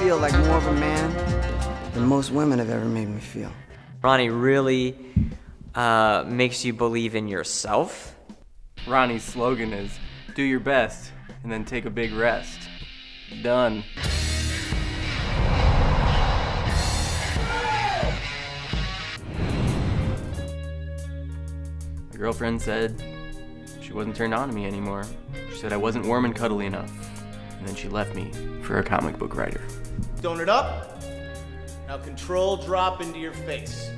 feel like more of a man than most women have ever made me feel. Ronnie really makes you believe in yourself. Ronnie's slogan is, do your best and then take a big rest. Done. My girlfriend said she wasn't turned on to me anymore. She said I wasn't warm and cuddly enough. And then she left me for a comic book writer. Tone it up. Now control drop into your face.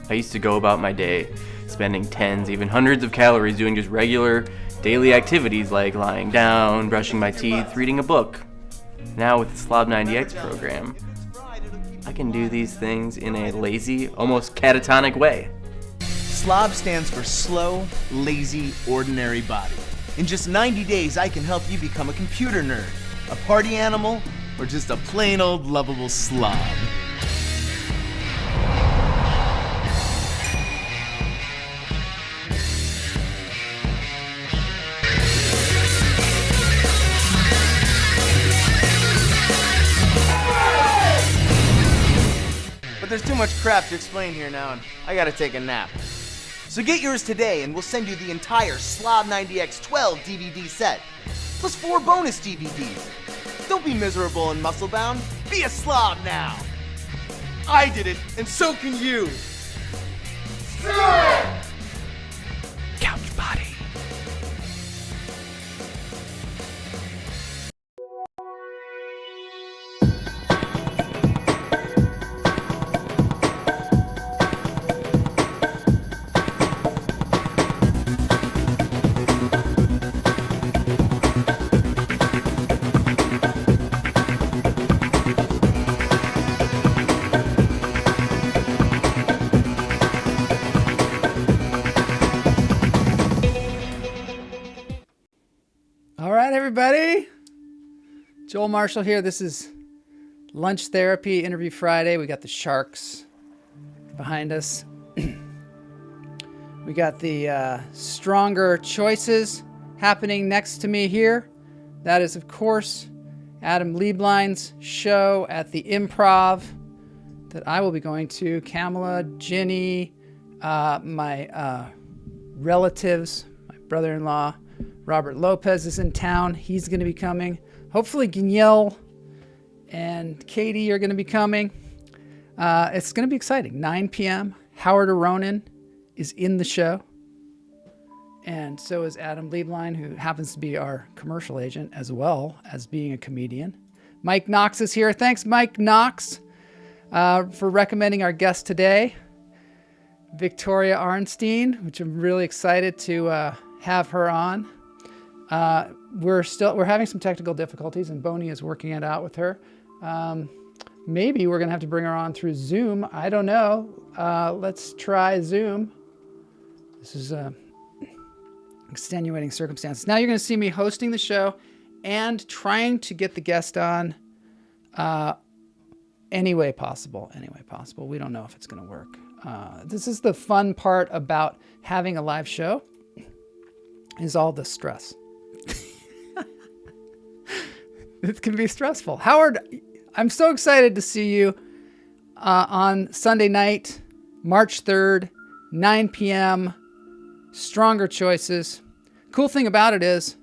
I used to go about my day spending tens, even hundreds of calories doing just regular daily activities like lying down, brushing my teeth, reading a book. Now with the Slob 90X program, I can do these things in a lazy, almost catatonic way. SLOB stands for slow, lazy, ordinary body. In just 90 days, I can help you become a computer nerd, a party animal, or just a plain old lovable slob. But there's too much crap to explain here now, and I gotta take a nap. So get yours today, and we'll send you the entire Slob 90X 12 DVD set, plus 4 bonus DVDs. Don't be miserable and muscle-bound. Be a slob now. I did it, and so can you. Couch body. All right, everybody. Joel Marshall here. This is Lunch Therapy Interview Friday. We got the Sharks behind us. We got the Stronger Choices happening next to me here. That is, of course, Adam Lieblein's show at the Improv that I will be going to. Kamala, Ginny, my relatives, my brother-in-law, Robert Lopez is in town. He's going to be coming. Hopefully Guignol and Katie are going to be coming. It's going to be exciting. 9 p.m. Howard Aronin is in the show. And so is Adam Lieblein, who happens to be our commercial agent as well as being a comedian. Mike Knox is here. Thanks, Mike Knox, for recommending our guest today, Victoria Arnstein, which I'm really excited to have her on. We're having some technical difficulties, and Boney is working it out with her. Maybe we're gonna have to bring her on through Zoom. I don't know. Let's try Zoom. This is extenuating circumstances. Now you're gonna see me hosting the show and trying to get the guest on any way possible. We don't know if it's gonna work. This is the fun part about having a live show, is all the stress. It can be stressful. Howard, I'm so excited to see you on Sunday night, March 3rd, 9 p.m., Stronger Choices. Cool thing about it is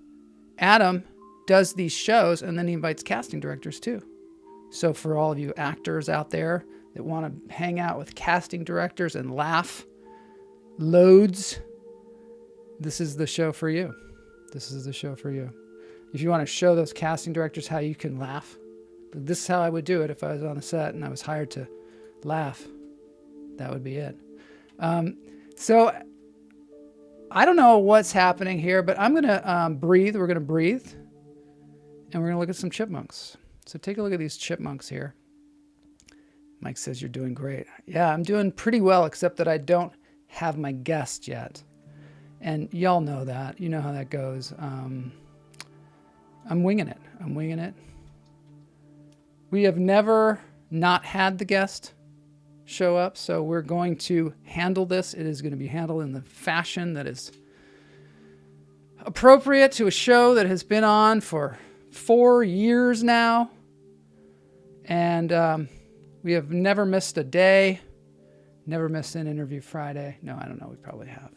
Adam does these shows and then he invites casting directors too. So for all of you actors out there that want to hang out with casting directors and laugh loads, this is the show for you. This is the show for you. If you want to show those casting directors how you can laugh, this is how I would do it if I was on the set and I was hired to laugh. That would be it. So I don't know what's happening here, but I'm going to breathe. We're going to breathe. And we're going to look at some chipmunks. So take a look at these chipmunks here. Mike says you're doing great. Yeah, I'm doing pretty well, except that I don't have my guest yet. And y'all know that. You know how that goes. I'm winging it. We have never not had the guest show up, so we're going to handle this. It is going to be handled in the fashion that is appropriate to a show that has been on for 4 years now. And we have never missed a day. Never missed an interview Friday. No, I don't know. We probably have.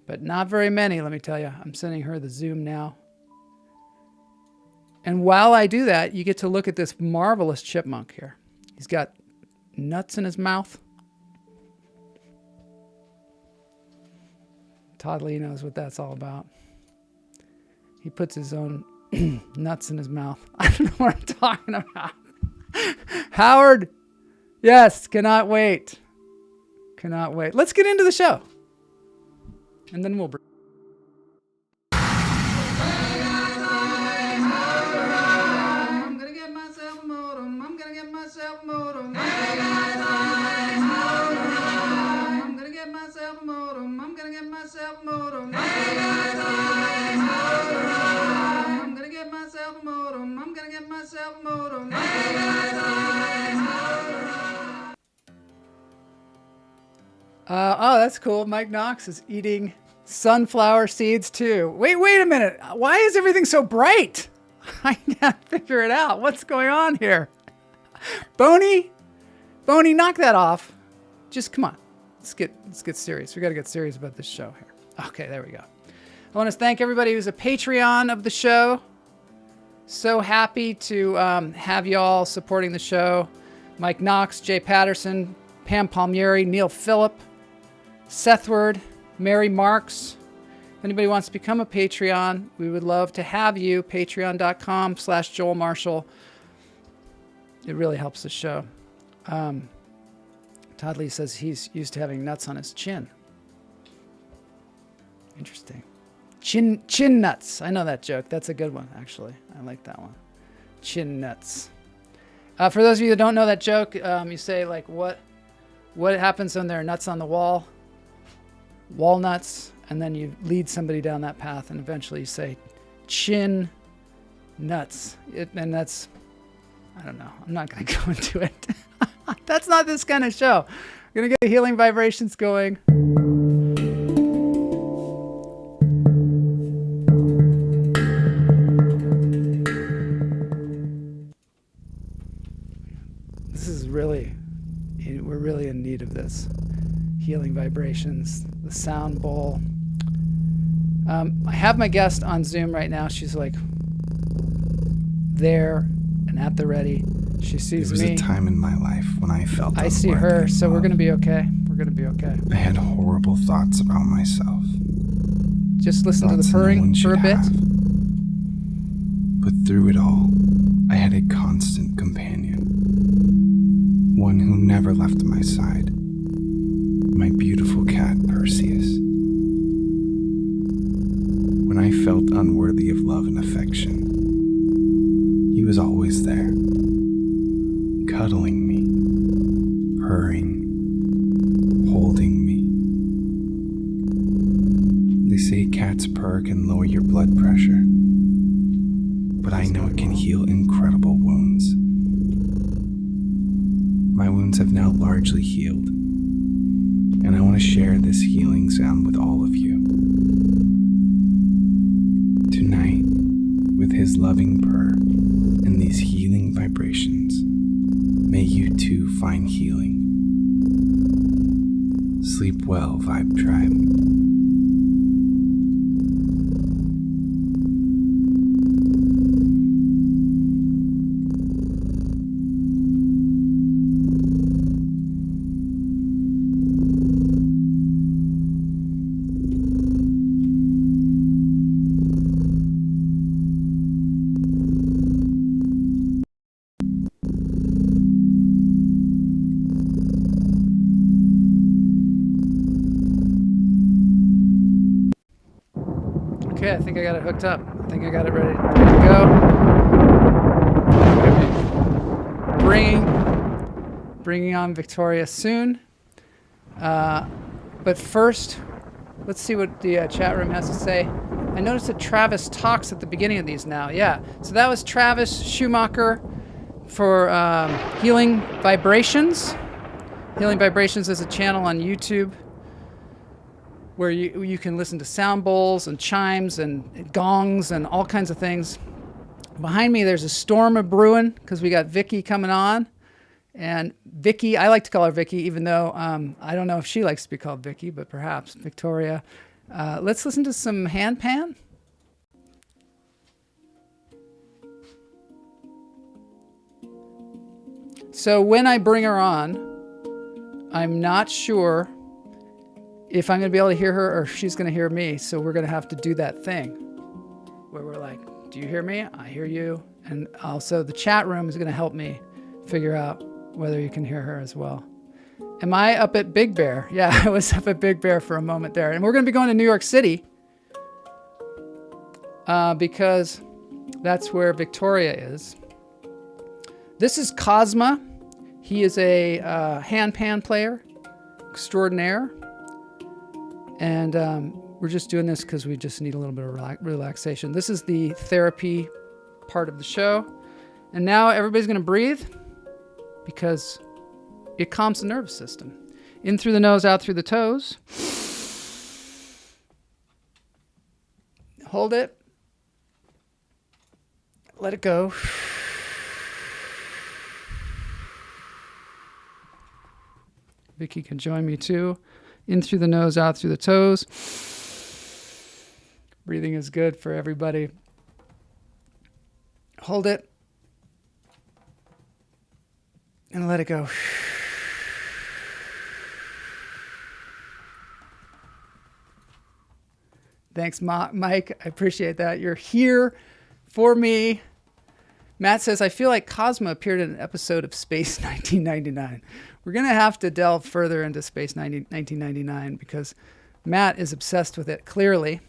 But not very many, let me tell you. I'm sending her the Zoom now. And while I do that, you get to look at this marvelous chipmunk here. He's got nuts in his mouth. Todd Lee knows what that's all about. He puts his own nuts in his mouth. I don't know what I'm talking about. Howard, yes, cannot wait. Cannot wait. Let's get into the show. And then we'll bring. I'm gonna get myself a modem. I'm gonna get myself a modem. I'm gonna get myself a modem. I'm gonna get myself a modem. I'm gonna get myself a modem. I'm gonna get myself a modem. Oh, that's cool. Mike Knox is eating sunflower seeds too. Wait a minute. Why is everything so bright? I can't figure it out. What's going on here? Boney, knock that off. Just come on. Let's get serious. We got to get serious about this show here. Okay, there we go. I want to thank everybody who's a Patreon of the show. So happy to have y'all supporting the show. Mike Knox, Jay Patterson, Pam Palmieri, Neil Phillip, Seth Word, Mary Marks. If anybody wants to become a Patreon, we would love to have you. Patreon.com/Joel Marshall. It really helps the show. Todd Lee says he's used to having nuts on his chin. Interesting. Chin nuts. I know that joke. That's a good one, actually. I like that one. Chin nuts. For those of you that don't know that joke, you say, like, what happens when there are nuts on the wall? Walnuts. And then you lead somebody down that path, and eventually you say, chin nuts. And that's, I don't know. I'm not going to go into it. That's not this kind of show. We're going to get the healing vibrations going. We're really in need of this. Healing vibrations, the sound bowl. I have my guest on Zoom right now. She's like there and at the ready. She sees me. There was a time in my life when I felt I see her, so we're going to be okay. We're going to be okay. I had horrible thoughts about myself. Just listen to the purring for a bit. But through it all, I had a constant companion. One who never left my side. My beautiful cat, Perseus. When I felt unworthy of love and affection, he was always there, cuddling me, purring, holding me. They say cats purr can lower your blood pressure, but I know it can heal incredible wounds. My wounds have now largely healed, and I want to share this healing sound with all of you. Tonight, with his loving purr and these healing vibrations, may you too find healing. Sleep well, Vibe Tribe. Okay, I think I got it hooked up. I think I got it ready to go. Bringing on Victoria soon. But first, let's see what the chat room has to say. I noticed that Travis talks at the beginning of these now. Yeah, so that was Travis Schumacher for Healing Vibrations. Healing Vibrations is a channel on YouTube where you can listen to sound bowls and chimes and gongs and all kinds of things. Behind me, there's a storm of brewing because we got Vicky coming on. And Vicky, I like to call her Vicky, even though I don't know if she likes to be called Vicky, but perhaps Victoria. Let's listen to some hand pan. So when I bring her on, I'm not sure if I'm going to be able to hear her or if she's going to hear me. So we're going to have to do that thing where we're like, do you hear me? I hear you. And also the chat room is going to help me figure out whether you can hear her as well. Am I up at Big Bear? Yeah, I was up at Big Bear for a moment there. And we're going to be going to New York City because that's where Victoria is. This is Cosma. He is a hand pan player extraordinaire. And we're just doing this because we just need a little bit of relaxation. This is the therapy part of the show. And now everybody's going to breathe because it calms the nervous system. In through the nose, out through the toes. Hold it. Let it go. Vicky can join me too. In through the nose, out through the toes. Breathing is good for everybody. Hold it. And let it go. Thanks, Mike. I appreciate that. You're here for me. Matt says, I feel like Cosma appeared in an episode of Space 1999. We're going to have to delve further into Space 1999 because Matt is obsessed with it, clearly.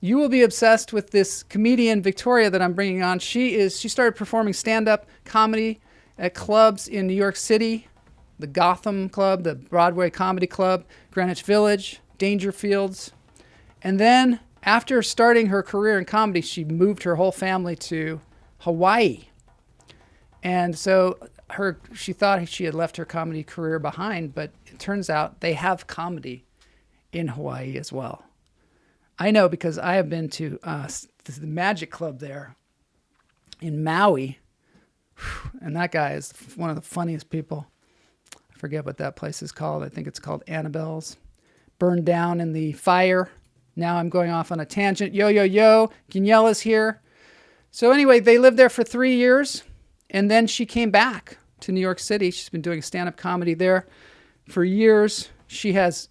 You will be obsessed with this comedian, Victoria, that I'm bringing on. She started performing stand-up comedy at clubs in New York City, the Gotham Club, the Broadway Comedy Club, Greenwich Village, Dangerfields. And then after starting her career in comedy, she moved her whole family to Hawaii. And so she thought she had left her comedy career behind, but it turns out they have comedy in Hawaii as well. I know because I have been to the Magic Club there in Maui, and that guy is one of the funniest people. I forget what that place is called. I think it's called Annabelle's. Burned down in the fire. Now I'm going off on a tangent. Yo. Daniela's here. So anyway, they lived there for 3 years, and then she came back to New York City. She's been doing stand-up comedy there for years. She does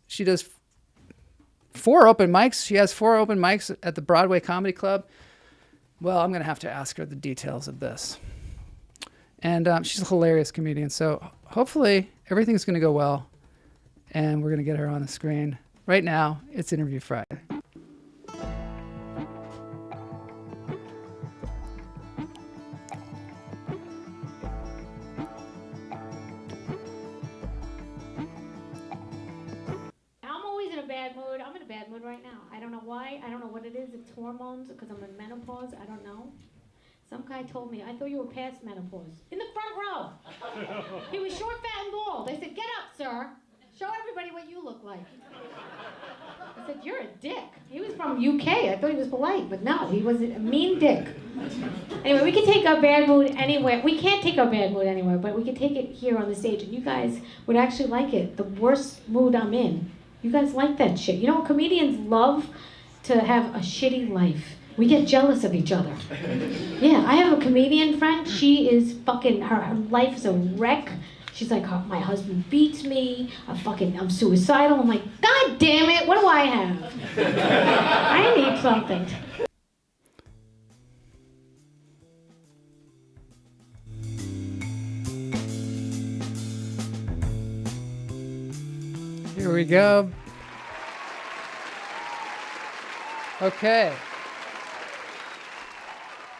4 open mics. She has 4 open mics at the Broadway Comedy Club. Well, I'm going to have to ask her the details of this. And she's a hilarious comedian. So hopefully everything's going to go well. And we're going to get her on the screen. Right now, it's Interview Friday. I'm in a bad mood right now. I don't know why. I don't know what it is. It's hormones because I'm in menopause. I don't know. Some guy told me, I thought you were past menopause. In the front row. He was short, fat, and bald. I said, get up, sir. Show everybody what you look like. I said, you're a dick. He was from UK. I thought he was polite, but no, he was a mean dick. Anyway, we can take our bad mood anywhere. We can't take our bad mood anywhere, but we can take it here on the stage, and you guys would actually like it. The worst mood I'm in. You guys like that shit. You know, comedians love to have a shitty life. We get jealous of each other. Yeah, I have a comedian friend. She is fucking, her life is a wreck. She's like, my husband beats me. I'm suicidal. I'm like, God damn it, what do I have? I need something. Here we go. Okay.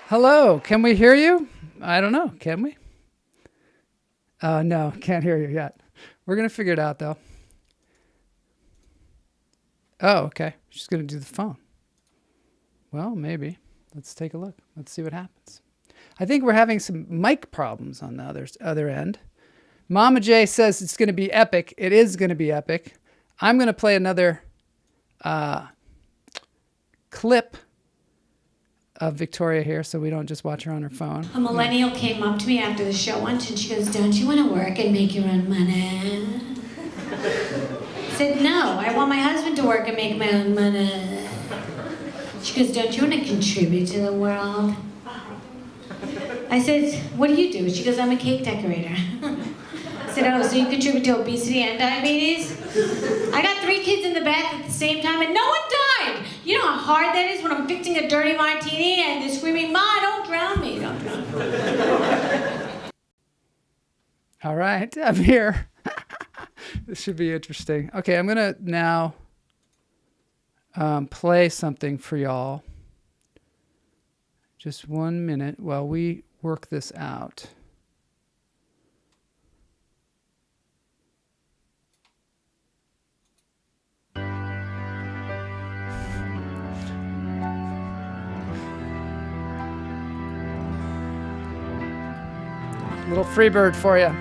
Hello, can we hear you? I don't know, can we? No, can't hear you yet. We're going to figure it out, though. Oh, okay. She's going to do the phone. Well, maybe. Let's take a look. Let's see what happens. I think we're having some mic problems on the other end. Mama J says it's going to be epic. It is going to be epic. I'm going to play another clip of Victoria here so we don't just watch her on her phone. A millennial came up to me after the show once and she goes, "Don't you want to work and make your own money?" I said, "No, I want my husband to work and make my own money." She goes, "Don't you want to contribute to the world?" I said, "What do you do?" She goes, "I'm a cake decorator." I said, "Oh, so you contribute to obesity and diabetes?" I got 3 kids in the back at the same time and no one died. You know how hard that is when I'm fixing a dirty martini and they're screaming, "Ma, don't drown me, don't drown me." All right, I'm here. This should be interesting. Okay, I'm going to now play something for y'all. Just 1 minute while we work this out. Little free bird for you.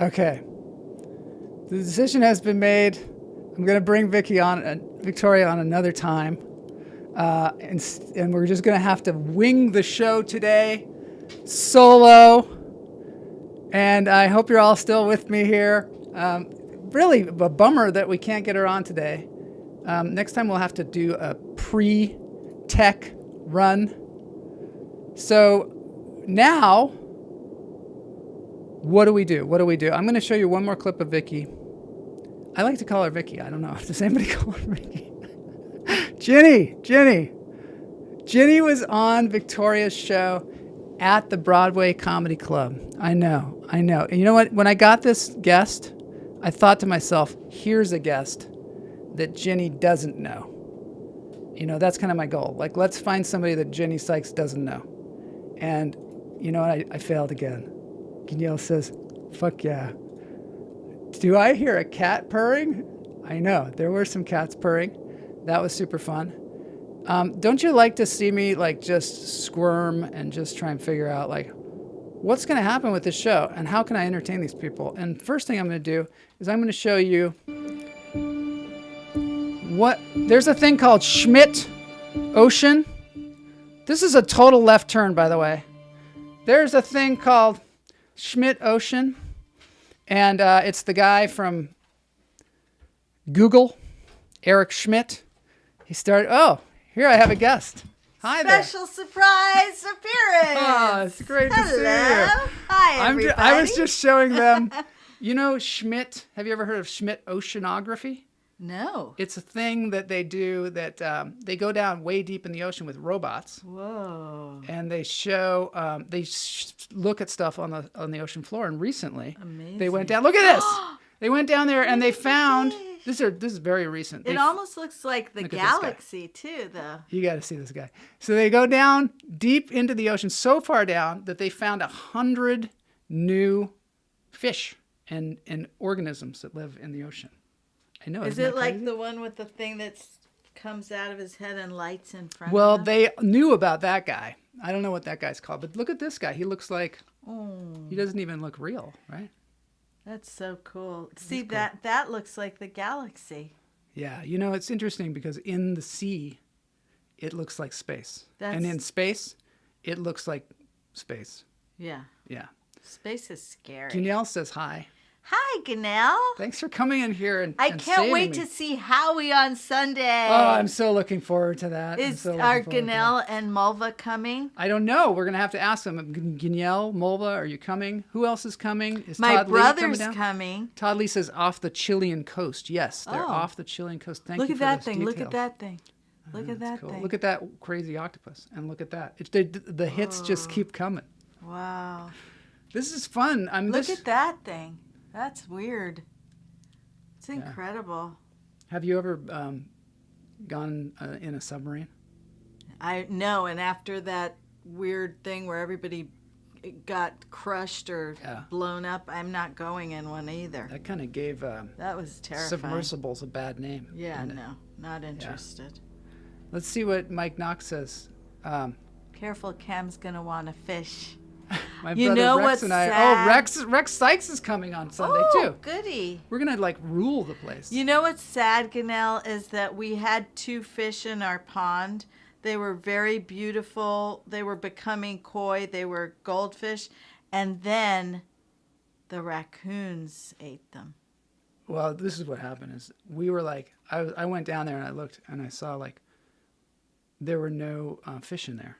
Okay. The decision has been made. I'm going to bring Victoria on another time. And we're just going to have to wing the show today, solo. And I hope you're all still with me here. Really a bummer that we can't get her on today. Next time we'll have to do a pre-tech run. So now, what do we do? I'm going to show you one more clip of Vicky. I like to call her Vicky. I don't know. Does anybody call her Vicky? Jenny was on Victoria's show at the Broadway Comedy Club. I know. And you know what? When I got this guest, I thought to myself, here's a guest that Jenny doesn't know. You know, that's kind of my goal. Like, let's find somebody that Jenny Sykes doesn't know. And you know what? I failed again. Danielle says, fuck yeah. Do I hear a cat purring? I know. There were some cats purring. That was super fun. Don't you like to see me like just squirm and just try and figure out like what's going to happen with this show and how can I entertain these people? And first thing I'm going to do is I'm going to show you there's a thing called Schmidt Ocean. This is a total left turn, by the way. There's a thing called Schmidt Ocean, and it's the guy from Google, Eric Schmidt. He started, here I have a guest. Hi there. Special surprise appearance. Oh, it's great to see you. Hi, everybody. I was just showing them, you know Schmidt, have you ever heard of Schmidt Oceanography? No. It's a thing that they do that they go down way deep in the ocean with robots. Whoa. And they show, look at stuff on the ocean floor. And recently, they went down. Look at this. They went down there and they found. This is very recent. It almost looks like the galaxy too, though. You got to see this guy. So they go down deep into the ocean, so far down that they found 100 new fish and organisms that live in the ocean. I know. Is it like the one with the thing that comes out of his head and lights in front Well, of him? they knew about that guy. I don't know what that guy's called, but look at this guy. He looks like he doesn't even look real, right? That's so cool. See, that looks like the galaxy. Yeah, you know, it's interesting because in the sea, it looks like space. And in space, it looks like space. Yeah. Yeah. Space is scary. Janelle says hi. Hi, Ganelle. Thanks for coming in here and I can't wait to see Howie on Sunday. Oh, I'm so looking forward to that. Is our Ganelle and Mulva coming? I don't know. We're going to have to ask them. Ganelle, Mulva, are you coming? Who else is coming? Is My Todd brother's Lee coming. Todd Lee says off the Chilean coast. Yes, they're off the Chilean coast. Thank you for those details. Look at that thing. Look at that cool. thing. Look at that crazy octopus. And look at that. The hits just keep coming. Wow. This is fun. Look at that thing. That's weird. It's incredible. Have you ever gone in a submarine? I know, and after that weird thing where everybody got crushed or blown up, I'm not going in one either. That kind of gave that was terrifying. Submersibles a bad name. Yeah, no, not interested. Yeah. Let's see what Mike Knox says. Careful, Cam's gonna want to fish. My brother Rex and I. Sad? Oh, Rex Sykes is coming on Sunday too. Oh, goody. We're gonna like rule the place. You know what's sad, Ganelle, is that we had 2 fish in our pond. They were very beautiful. They were becoming koi. They were goldfish, and then the raccoons ate them. Well, this is what happened. Is we were like, I went down there and I looked and I saw like there were no fish in there.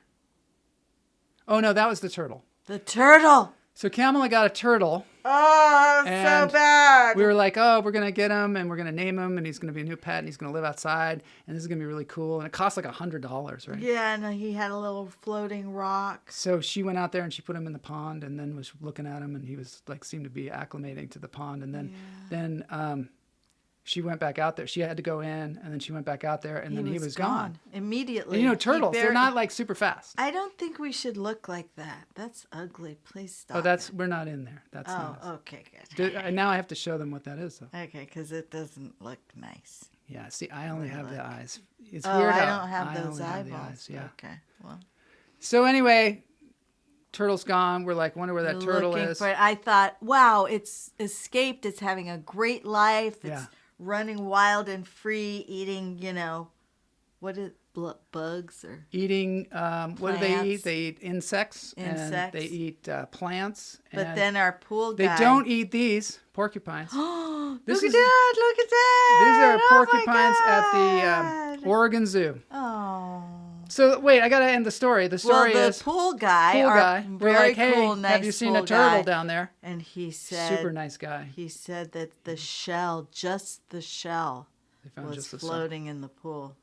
Oh no, that was the turtle. The turtle. So Kamala got a turtle. Oh, so bad. We were like, oh, we're going to get him and we're going to name him and he's going to be a new pet and he's going to live outside and this is going to be really cool. And it cost like $100, right? Yeah, and he had a little floating rock. So she went out there and she put him in the pond and then was looking at him and he was like, seemed to be acclimating to the pond. And then she went back out there. She had to go in and then she went back out there and then he was gone. Immediately. And, you know, turtles, they're not like super fast. I don't think we should look like that. That's ugly. Please stop. Oh, we're not in there. That's not us. Okay, good. Now I have to show them what that is, though. Okay, because it doesn't look nice. Yeah, see, I only have the eyes. It's weird. weird. I don't have those eyeballs. Have the eyes, yeah. Okay, well. So anyway, turtle's gone. We're like, wonder where that turtle is. I thought, wow, it's escaped. It's having a great life. It's running wild and free, eating, bugs or eating. What do they eat? They eat insects. Insects. And they eat plants. But then our pool guy. They don't eat these porcupines. Look at that! These are porcupines at the Oregon Zoo. Oh. So wait, I gotta end the story. The story is the pool guy. We're like, hey, cool, nice have you seen a turtle guy down there? And he said, super nice guy. He said that the shell, just the shell, was floating in the pool.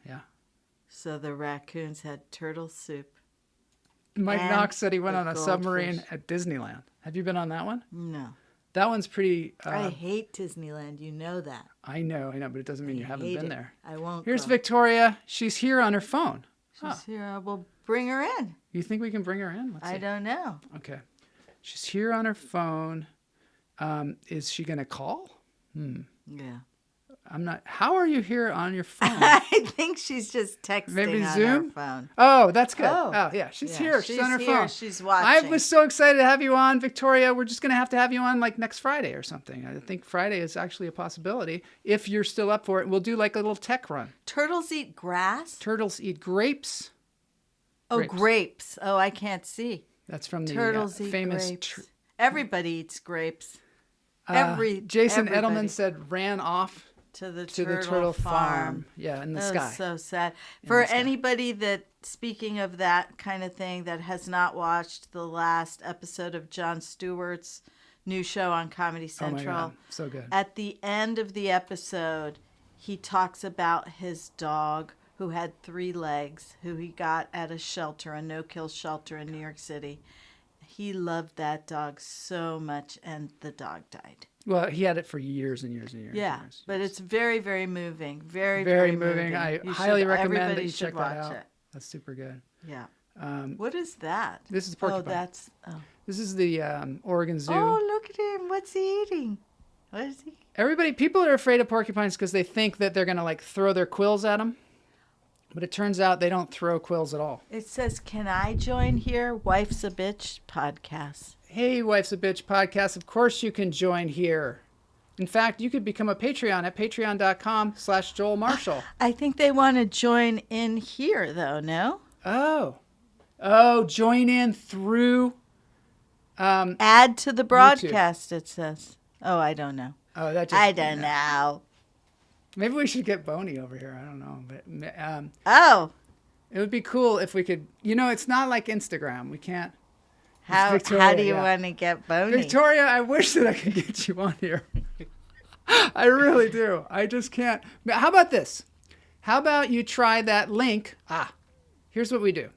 Yeah. So the raccoons had turtle soup. Mike Knox said he went on a submarine at Disneyland. Have you been on that one? No. That one's pretty. I hate Disneyland. You know that. I know, but it doesn't mean you haven't been there. I won't. Here's Victoria. She's here on her phone. She's here. We'll bring her in. You think we can bring her in? Let's see. I don't know. Okay. She's here on her phone. Is she going to call? Yeah. I'm not. How are you here on your phone? I think she's just texting Maybe on Zoom? her phone. Oh, that's good. Oh yeah. She's here. She's on her phone. She's watching. I was so excited to have you on, Victoria. We're just going to have you on like next Friday or something. I think Friday is actually a possibility. If you're still up for it, we'll do like a little tech run. Turtles eat grass? Turtles eat grapes. Oh, grapes. Oh, I can't see. That's from the Turtles eat famous... grapes. Everybody eats grapes. Jason Edelman said ran off to the turtle farm. Yeah, in the sky. That's so sad. For anybody that, speaking of that kind of thing, that has not watched the last episode of Jon Stewart's new show on Comedy Central. Oh my God, so good. At the end of the episode, he talks about his dog who had 3 legs, who he got at a shelter, a no-kill shelter in New York City. He loved that dog so much, and the dog died. Well, he had it for years and years and years. Yeah, but it's very, very moving. Very, very, very moving. I highly recommend that you check that out. That's super good. Yeah. What is that? This is porcupine. Oh. This is the Oregon Zoo. Oh, look at him. What's he eating? What is he? People are afraid of porcupines because they think that they're going to like throw their quills at them. But it turns out they don't throw quills at all. It says, "Can I join here? Wife's a Bitch podcast." Hey, Wife's a Bitch podcast. Of course you can join here. In fact, you could become a Patreon at patreon.com/Joel Marshall. I think they want to join in here, though, no? Oh, join in through Add to the broadcast, it says. Oh, I don't know. Oh, that just, I don't know. Maybe we should get Boney over here. I don't know. But it would be cool if we could. It's not like Instagram. We can't. How do you want to get Boney? Victoria, I wish that I could get you on here. I really do. I just can't. How about this? How about you try that link? Here's what we do.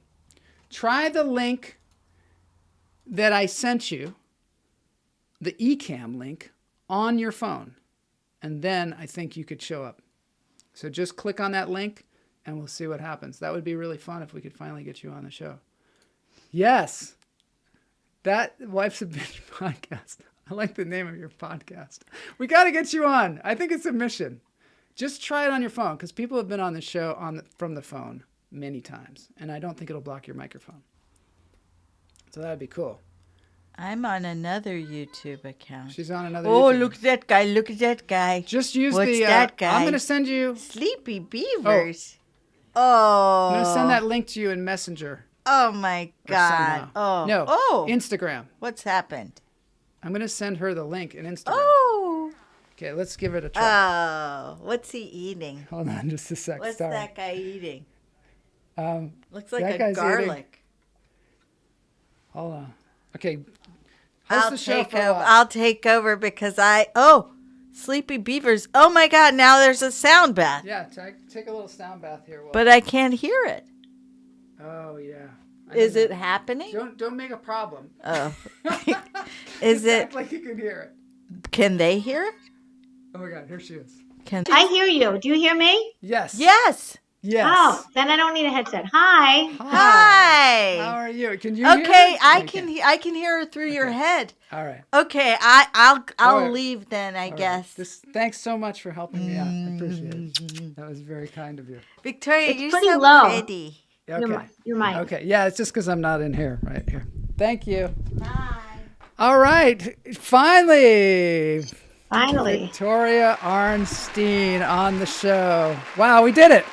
Try the link that I sent you, the eCam link, on your phone. And then I think you could show up. So just click on that link and we'll see what happens. That would be really fun if we could finally get you on the show. Yes. That Wife's a Bitch podcast. I like the name of your podcast. We got to get you on. I think it's a mission. Just try it on your phone because people have been on the show from the phone many times. And I don't think it'll block your microphone. So that would be cool. I'm on another YouTube account. She's on another YouTube. YouTube. Look at that guy. Look at that guy. Just use What's that guy? I'm going to send you. Sleepy Beavers. Oh. I'm going to send that link to you in Messenger. Oh, my God. Oh. No. Oh. Instagram. What's happened? I'm going to send her the link in Instagram. Oh. Okay, let's give it a try. Oh. What's he eating? Hold on just a sec. What's Sorry. that guy eating? Looks that like a guy's garlic. eating. Hold on. Okay. Host the show for a while. I'll take over because Sleepy Beavers. Oh my God, now there's a sound bath. Yeah, take a little sound bath here. But I can't hear it. Oh, yeah. Is it happening? Don't make a problem. Oh. Is it? Act like you can hear it. Can they hear it? Oh my God, here she is. I hear you. Do you hear me? Yes. Yes. Yes. Oh, then I don't need a headset. Hi. Hi. How are you? Can you hear Okay, me? I can hear her through your head. All right. Okay, I'll right. leave then, I All guess. right. Thanks so much for helping me out. I appreciate it. That was very kind of you. Victoria, It's you're pretty so low. pretty. Okay. You're mine. Okay. Yeah, it's just because I'm not in here. Right here. Thank you. Bye. All right. Finally. Finally. Victoria Arnstein on the show. Wow, we did it.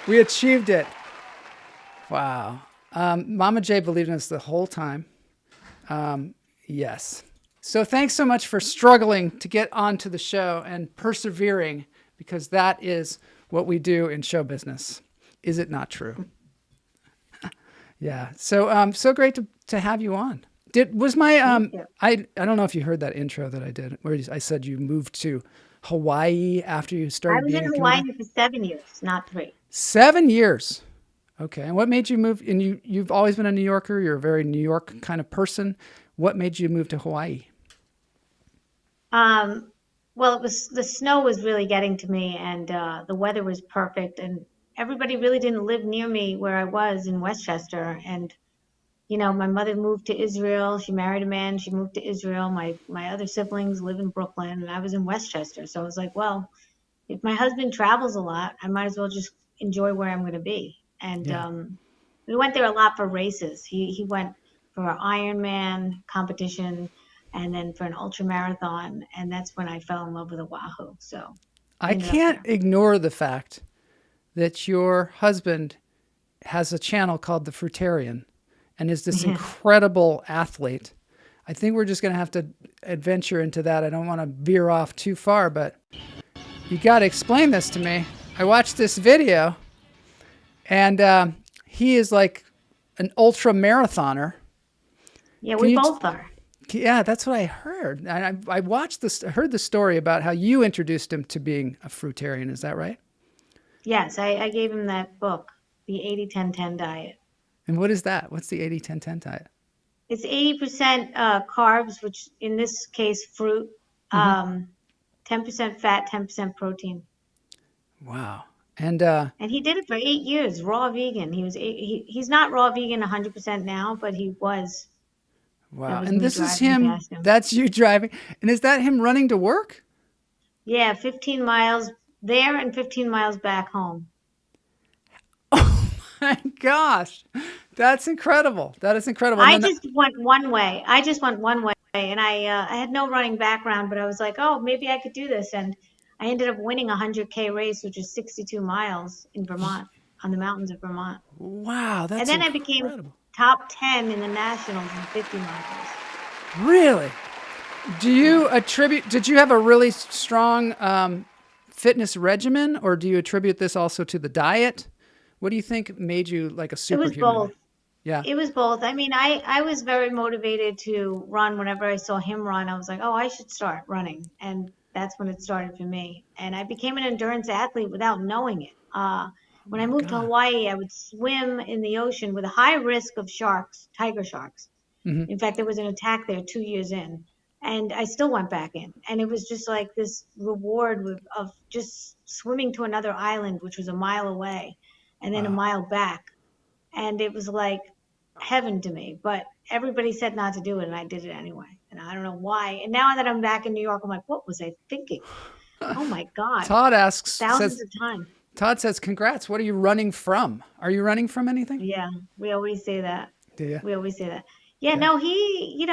We achieved it. Wow. Mama J believed in us the whole time. Yes. So thanks so much for struggling to get onto the show and persevering, because that is what we do in show business. Is it not true? Yeah. So so great to have you on. Was my I don't know if you heard that intro that I did where I said you moved to Hawaii after you started I was being in a Hawaii comedian? for 7 years, not 3. 7 years. Okay. And what made you move? And you've always been a New Yorker. You're a very New York kind of person. What made you move to Hawaii? Well, it was the snow was really getting to me, and the weather was perfect, and everybody really didn't live near me where I was in Westchester. And my mother moved to Israel. She married a man. She moved to Israel. My other siblings live in Brooklyn, and I was in Westchester. So I was like, well, if my husband travels a lot, I might as well just enjoy where I'm going to be. And we went there a lot for races. He went for an Ironman competition and then for an ultra marathon. And that's when I fell in love with Oahu. So I can't ignore the fact that your husband has a channel called The Fruitarian and is this incredible athlete. I think we're just going to have to adventure into that. I don't want to veer off too far, but you got to explain this to me. I watched this video, and he is like an ultra marathoner. Yeah, we both are. Yeah, that's what I heard. And I watched this, heard the story about how you introduced him to being a fruitarian. Is that right? Yes, I gave him that book, The 80-10-10 Diet. And what is that? What's the 80-10-10 diet? It's 80% carbs, which in this case, fruit, 10% fat, 10% protein. Wow. And he did it for 8 years, raw vegan. He's not raw vegan 100% now, but he was. Wow. Was and me this is driving him. past him. That's you driving. And is that him running to work? Yeah, 15 miles there and 15 miles back home. Oh my gosh. That's incredible. That is incredible. I And then just went one way. I just went one way, and I had no running background, but I was like, oh, maybe I could do this, and I ended up winning a 100K race, which is 62 miles in Vermont, on the mountains of Vermont. wow, And that's then I became incredible. top 10 in the nationals in 50 miles. Really? Did you have a really strong fitness regimen, or do you attribute this also to the diet? What do you think made you like a It was superhuman? both. Yeah. It was both. I mean, I was very motivated to run. Whenever I saw him run, I was like, oh, I should start running. And that's when it started for me. And I became an endurance athlete without knowing it. When I moved to Hawaii, I would swim in the ocean with a high risk of sharks, tiger sharks. Mhm. In fact, there was an attack there 2 years in. And I still went back in. And it was just like this reward of just swimming to another island, which was a mile away, and then a mile back. And it was like heaven to me. But everybody said not to do it, and I did it anyway. And I don't know why. And now that I'm back in New York, I'm like, what was I thinking? Oh my God. Todd Thousands of times. Todd says, congrats. What are you running from? Are you running from anything? Yeah, we always say that. Do you? We always say that. Yeah, no, he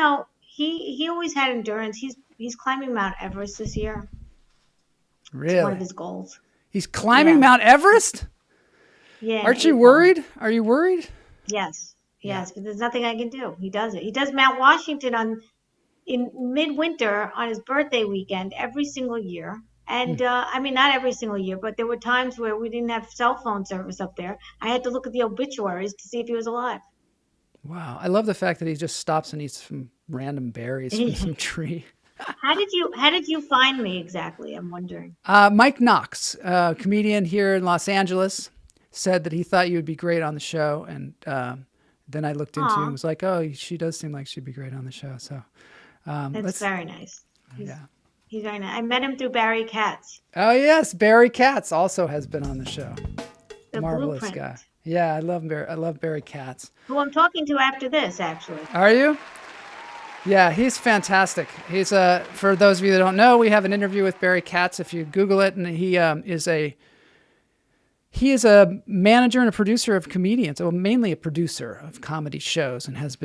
always had endurance. He's climbing Mount Everest this year. It's one Really? of his goals. He's climbing Yeah. Mount Everest? Yeah. in Aren't you April. worried? Are you worried? Yes, but there's nothing I can do. He does it. He does Mount Washington in midwinter on his birthday weekend every single year. And I mean, not every single year, but there were times where we didn't have cell phone service up there. I had to look at the obituaries to see if he was alive. Wow. I love the fact that he just stops and eats some random berries from some tree. How did you find me exactly? I'm wondering. Mike Knox, a comedian here in Los Angeles, said that he thought you would be great on the show. And then I looked into you and was like, oh, she does seem like she'd be great on the show. So That's very nice. Yeah. He's very nice. I met him through Barry Katz. Oh, yes. Barry Katz also has been on the show. The Marvelous Blueprint. guy. Yeah, I love Barry Katz. Who I'm talking to after this, actually. Are you? Yeah, he's fantastic. He's for those of you that don't know, we have an interview with Barry Katz if you Google it, and he is a manager and a producer of comedians, well, mainly a producer of comedy shows, and has a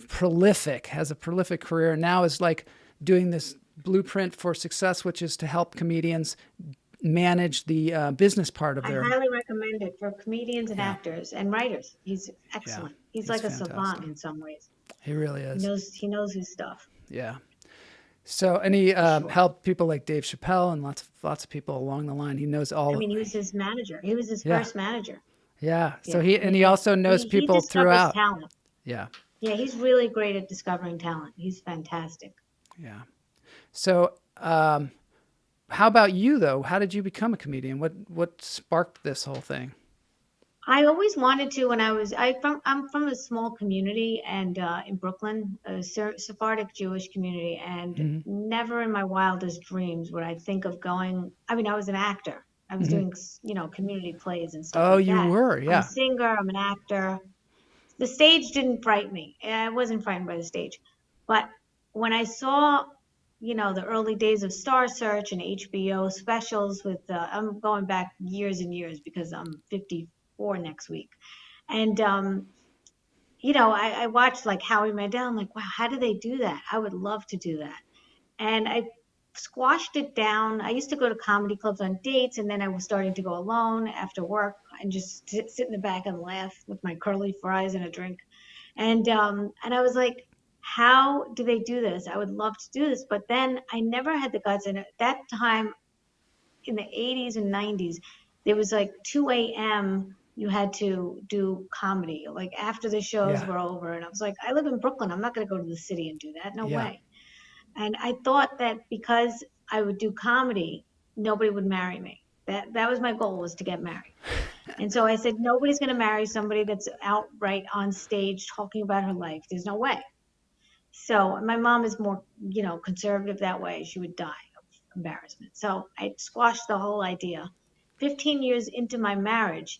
prolific career, and now is like doing this blueprint for success, which is to help comedians manage the business part of I their. highly recommend it for comedians and actors and writers. He's excellent. He's like fantastic. a savant in some ways. He really is. He knows his stuff. Yeah. So, and he helped people like Dave Chappelle and lots of people along the line. He knows all. I mean, he was his manager. He was his first manager. Yeah. So he also knows people he discovers throughout. talent. Yeah. Yeah, he's really great at discovering talent. He's fantastic. Yeah. So, how about you though? How did you become a comedian? What sparked this whole thing? I always wanted to when I'm from a small community and in Brooklyn, a Sephardic Jewish community, and never in my wildest dreams would I think of going. I mean, I was an actor. I was doing community plays and stuff. Oh, like you that. were, yeah. I'm a singer. I'm an actor. The stage didn't frighten me. I wasn't frightened by the stage, but when I saw, the early days of Star Search and HBO specials with, I'm going back years and years because I'm 54 next week. And, I watched like Howie Mandel. I'm like, wow, how do they do that? I would love to do that. And I squashed it down. I used to go to comedy clubs on dates, and then I was starting to go alone after work and just sit in the back and laugh with my curly fries and a drink. And I was like, how do they do this? I would love to do this. But then I never had the guts. And at that time, in the 80s and 90s, there was like 2 a.m. you had to do comedy, like after the shows were over. And I was like, I live in Brooklyn. I'm not going to go to the city and do that. No way. And I thought that because I would do comedy, nobody would marry me. That was my goal, was to get married. And so I said, nobody's going to marry somebody that's outright on stage talking about her life. There's no way. So my mom is more, conservative that way. She would die of embarrassment. So I squashed the whole idea. 15 years into my marriage,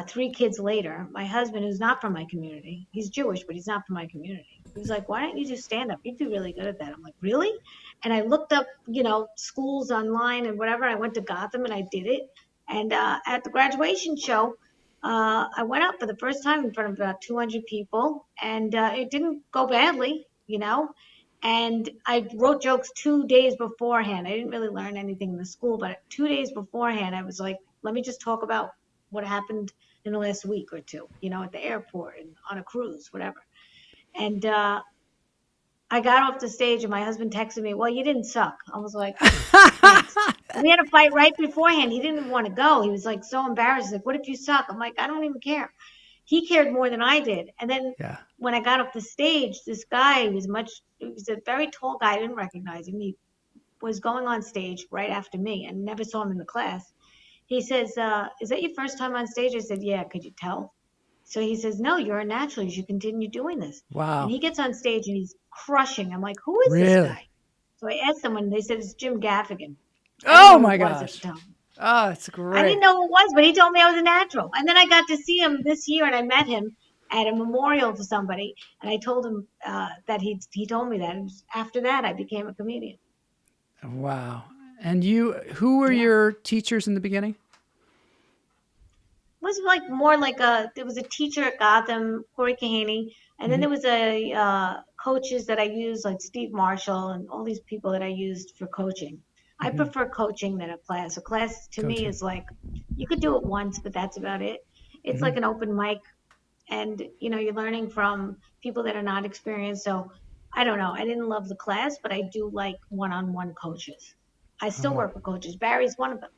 3 kids later, my husband, who's not from my community, he's Jewish, but he's not from my community. He was like, why don't you just stand up? You'd be really good at that. I'm like, really? And I looked up, schools online and whatever. I went to Gotham and I did it. And at the graduation show, I went up for the first time in front of about 200 people, and it didn't go badly, you know. And I wrote jokes 2 days beforehand. I didn't really learn anything in the school, but 2 days beforehand, I was like, let me just talk about what happened in the last week or two, you know, at the airport and on a cruise, whatever. And I got off the stage, and my husband texted me, well, you didn't suck. I was like, thanks. We had a fight right beforehand. He didn't even want to go. He was like so embarrassed. Like, what if you suck? I'm like, I don't even care. He cared more than I did. And then Yeah. when I got off the stage, this guy he was a very tall guy. I didn't recognize him. He was going on stage right after me and never saw him in the class. He says, is that your first time on stage? I said, yeah, could you tell? So he says, no, you're a natural. You should continue doing this. Wow. And he gets on stage and he's crushing. I'm like, who is this Really? guy? So I asked someone, they said it's Jim Gaffigan. Oh my gosh. Oh, it's great. I didn't know who it was, but he told me I was a natural. And then I got to see him this year, and I met him at a memorial to somebody, and I told him that he told me that. And after that, I became a comedian. Wow. And who were your teachers in the beginning? It was like more like there was a teacher at Gotham, Corey Kahaney, and then there was coaches that I used, like Steve Marshall and all these people that I used for coaching. I prefer coaching than a class. A class to me is like, you could do it once, but that's about it. It's like an open mic, and you know, you're learning from people that are not experienced. So I don't know. I didn't love the class, but I do like one-on-one coaches. I still work with coaches. Barry's one of them.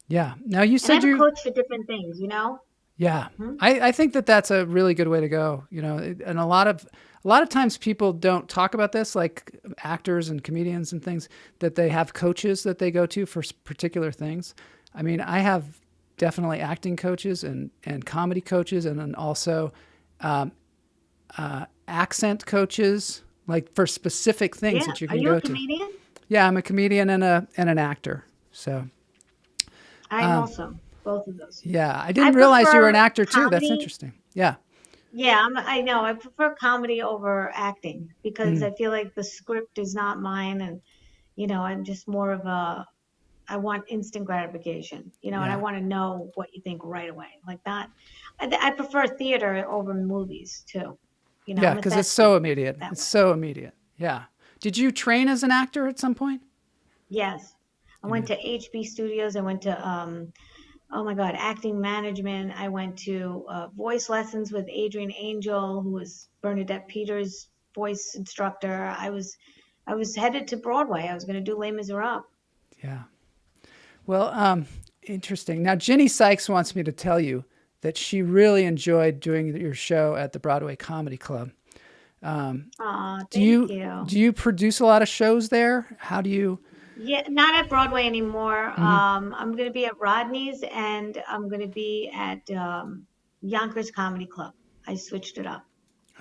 Yeah. Now you And said I have a coach for different things, you know? Yeah, I think that's a really good way to go. You know, and a lot of times people don't talk about this, like actors and comedians and things, that they have coaches that they go to for particular things. I mean, I have definitely acting coaches and comedy coaches, and then also accent coaches, like for specific things that you can Are you go a to. comedian? Yeah, I'm a comedian and an actor. So I'm also both of those. yeah, I didn't realize you were an prefer actor too. That's comedy. interesting. Yeah. Yeah, I know. I prefer comedy over acting because I feel like the script is not mine, and you know, I'm just more of I want instant gratification, you know, and I Yeah. want to know what you think right away, like that. I prefer theater over movies too, you know. Yeah, I'm a because it's thespian so immediate. that It's way. so immediate. Yeah. Did you train as an actor at some point? Yes, I went to HB Studios. I went to oh my God, acting management. I went to voice lessons with Adrian Angel, who was Bernadette Peters' voice instructor. I was headed to Broadway. I was going to do Les Miserables. Yeah. Well, interesting. Now, Ginny Sykes wants me to tell you that she really enjoyed doing your show at the Broadway Comedy Club. Aw, Do thank you you. do you produce a lot of shows there? How do you? Yeah, not at Broadway anymore. I'm going to be at Rodney's, and I'm going to be at Yonkers Comedy Club. I switched it up.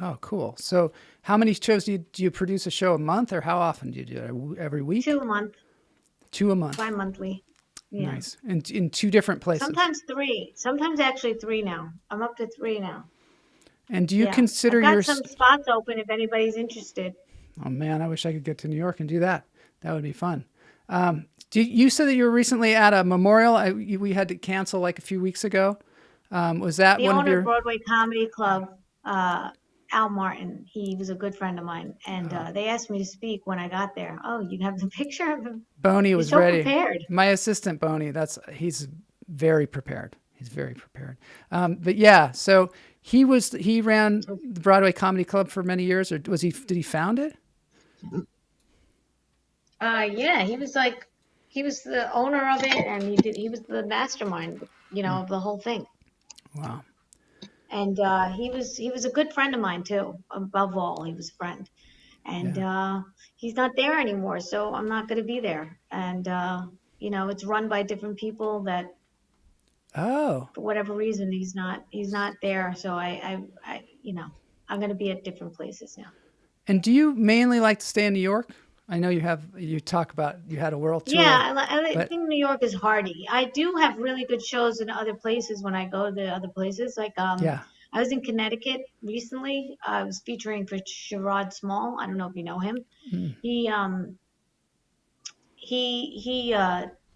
Oh, cool. So, how many shows do you produce a show a month, or how often do you do it? Every week? 2 a month, 2 a month. bi-monthly. Yeah. Nice. And in 2 different places. Sometimes 3. Sometimes actually 3 now. I'm up to 3 now. And do you Yeah. consider I've got your? some spots open if anybody's interested. Oh man, I wish I could get to New York and do that. That would be fun. You said that you were recently at a memorial. We had to cancel like a few weeks ago. Was that The one of owner your? of Broadway Comedy Club, Al Martin, he was a good friend of mine, and they asked me to speak when I got there. Oh, you have the picture of him? Boney He's was so ready. prepared. My assistant Boney. He's very prepared. He's very prepared. But yeah, so he ran the Broadway Comedy Club for many years, or did he found it? Yeah, he was the owner of it, and he was the mastermind, you know, of the whole thing. Wow. And he was a good friend of mine too. Above all, he was a friend. And he's not there anymore, so I'm not going to be there. And you know, it's run by different people that, Oh. for whatever reason, he's not there. So I you know, I'm going to be at different places now. And do you mainly like to stay in New York? I know you talk about you had a world tour. Yeah, I but- think New York is hardy. I do have really good shows in other places when I go to other places. Like Yeah. I was in Connecticut recently. I was featuring for Sherrod Small. I don't know if you know him. He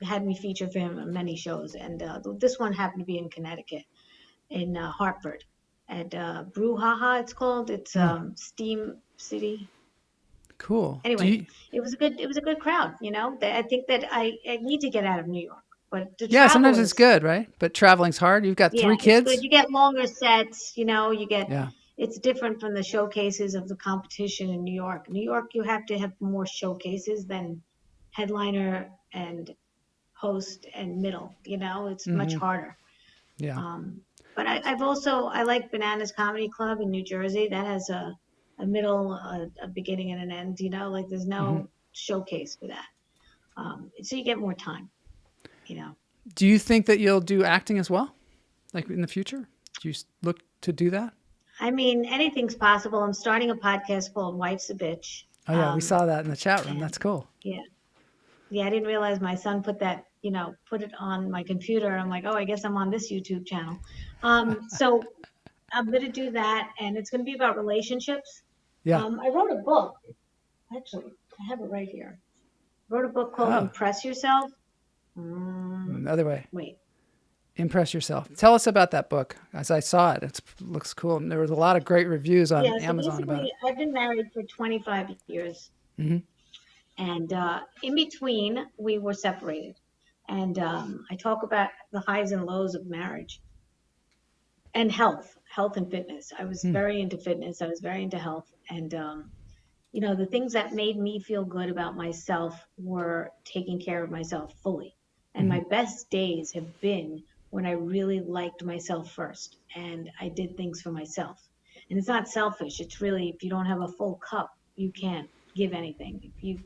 had me feature for him on many shows, and this one happened to be in Connecticut. in Hartford at Brouhaha. It's called. It's Steam City. Cool. Anyway, it was a good crowd. I think that I need to get out of New York, but the Yeah, travel sometimes it's is, good, right? But traveling's hard. You've got yeah, 3 it's good. kids. You get longer sets. You get. Yeah. It's different from the showcases of the competition in New York. New York, you have to have more showcases than headliner and host and middle. It's much harder. Yeah. But I like Bananas Comedy Club in New Jersey. That has a middle, a beginning, and an end. Like there's no showcase for that. So you get more time. Do you think that you'll do acting as well, like in the future? Do you look to do that? I mean, anything's possible. I'm starting a podcast called Wife's a Bitch. Oh yeah, we saw that in the chat room. and- That's cool. Yeah. Yeah, I didn't realize my son put that, put it on my computer. I'm like, oh, I guess I'm on this YouTube channel. So I'm going to do that, and it's going to be about relationships. Yeah. I wrote a book. Actually, I have it right here. I wrote a book called Oh. Impress Yourself. The other way. Wait. Impress Yourself. Tell us about that book. As I saw it, it looks cool. And there was a lot of great reviews on Yeah, so Amazon about it. basically, I've been married for 25 years. And in between, we were separated. And I talk about the highs and lows of marriage and health and fitness. I was very into fitness. I was very into health. And, the things that made me feel good about myself were taking care of myself fully. And my best days have been when I really liked myself first and I did things for myself. And it's not selfish. It's really, if you don't have a full cup, you can't give anything. If you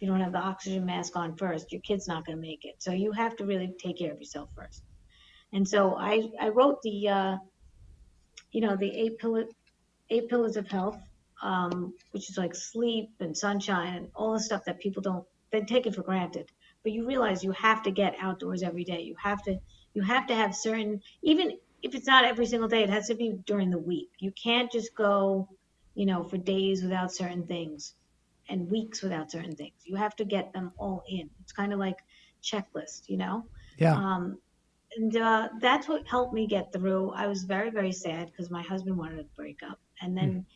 don't have the oxygen mask on first, your kid's not going to make it. So you have to really take care of yourself first. And so I wrote the, the 8 pillars of health, which is like sleep and sunshine and all the stuff that people they take it for granted. But you realize you have to get outdoors every day. You have to have certain, even if it's not every single day, it has to be during the week. You can't just go, for days without certain things and weeks without certain things. You have to get them all in. It's kind of like checklist, Yeah. And that's what helped me get through. I was very, very sad because my husband wanted to break up. And then,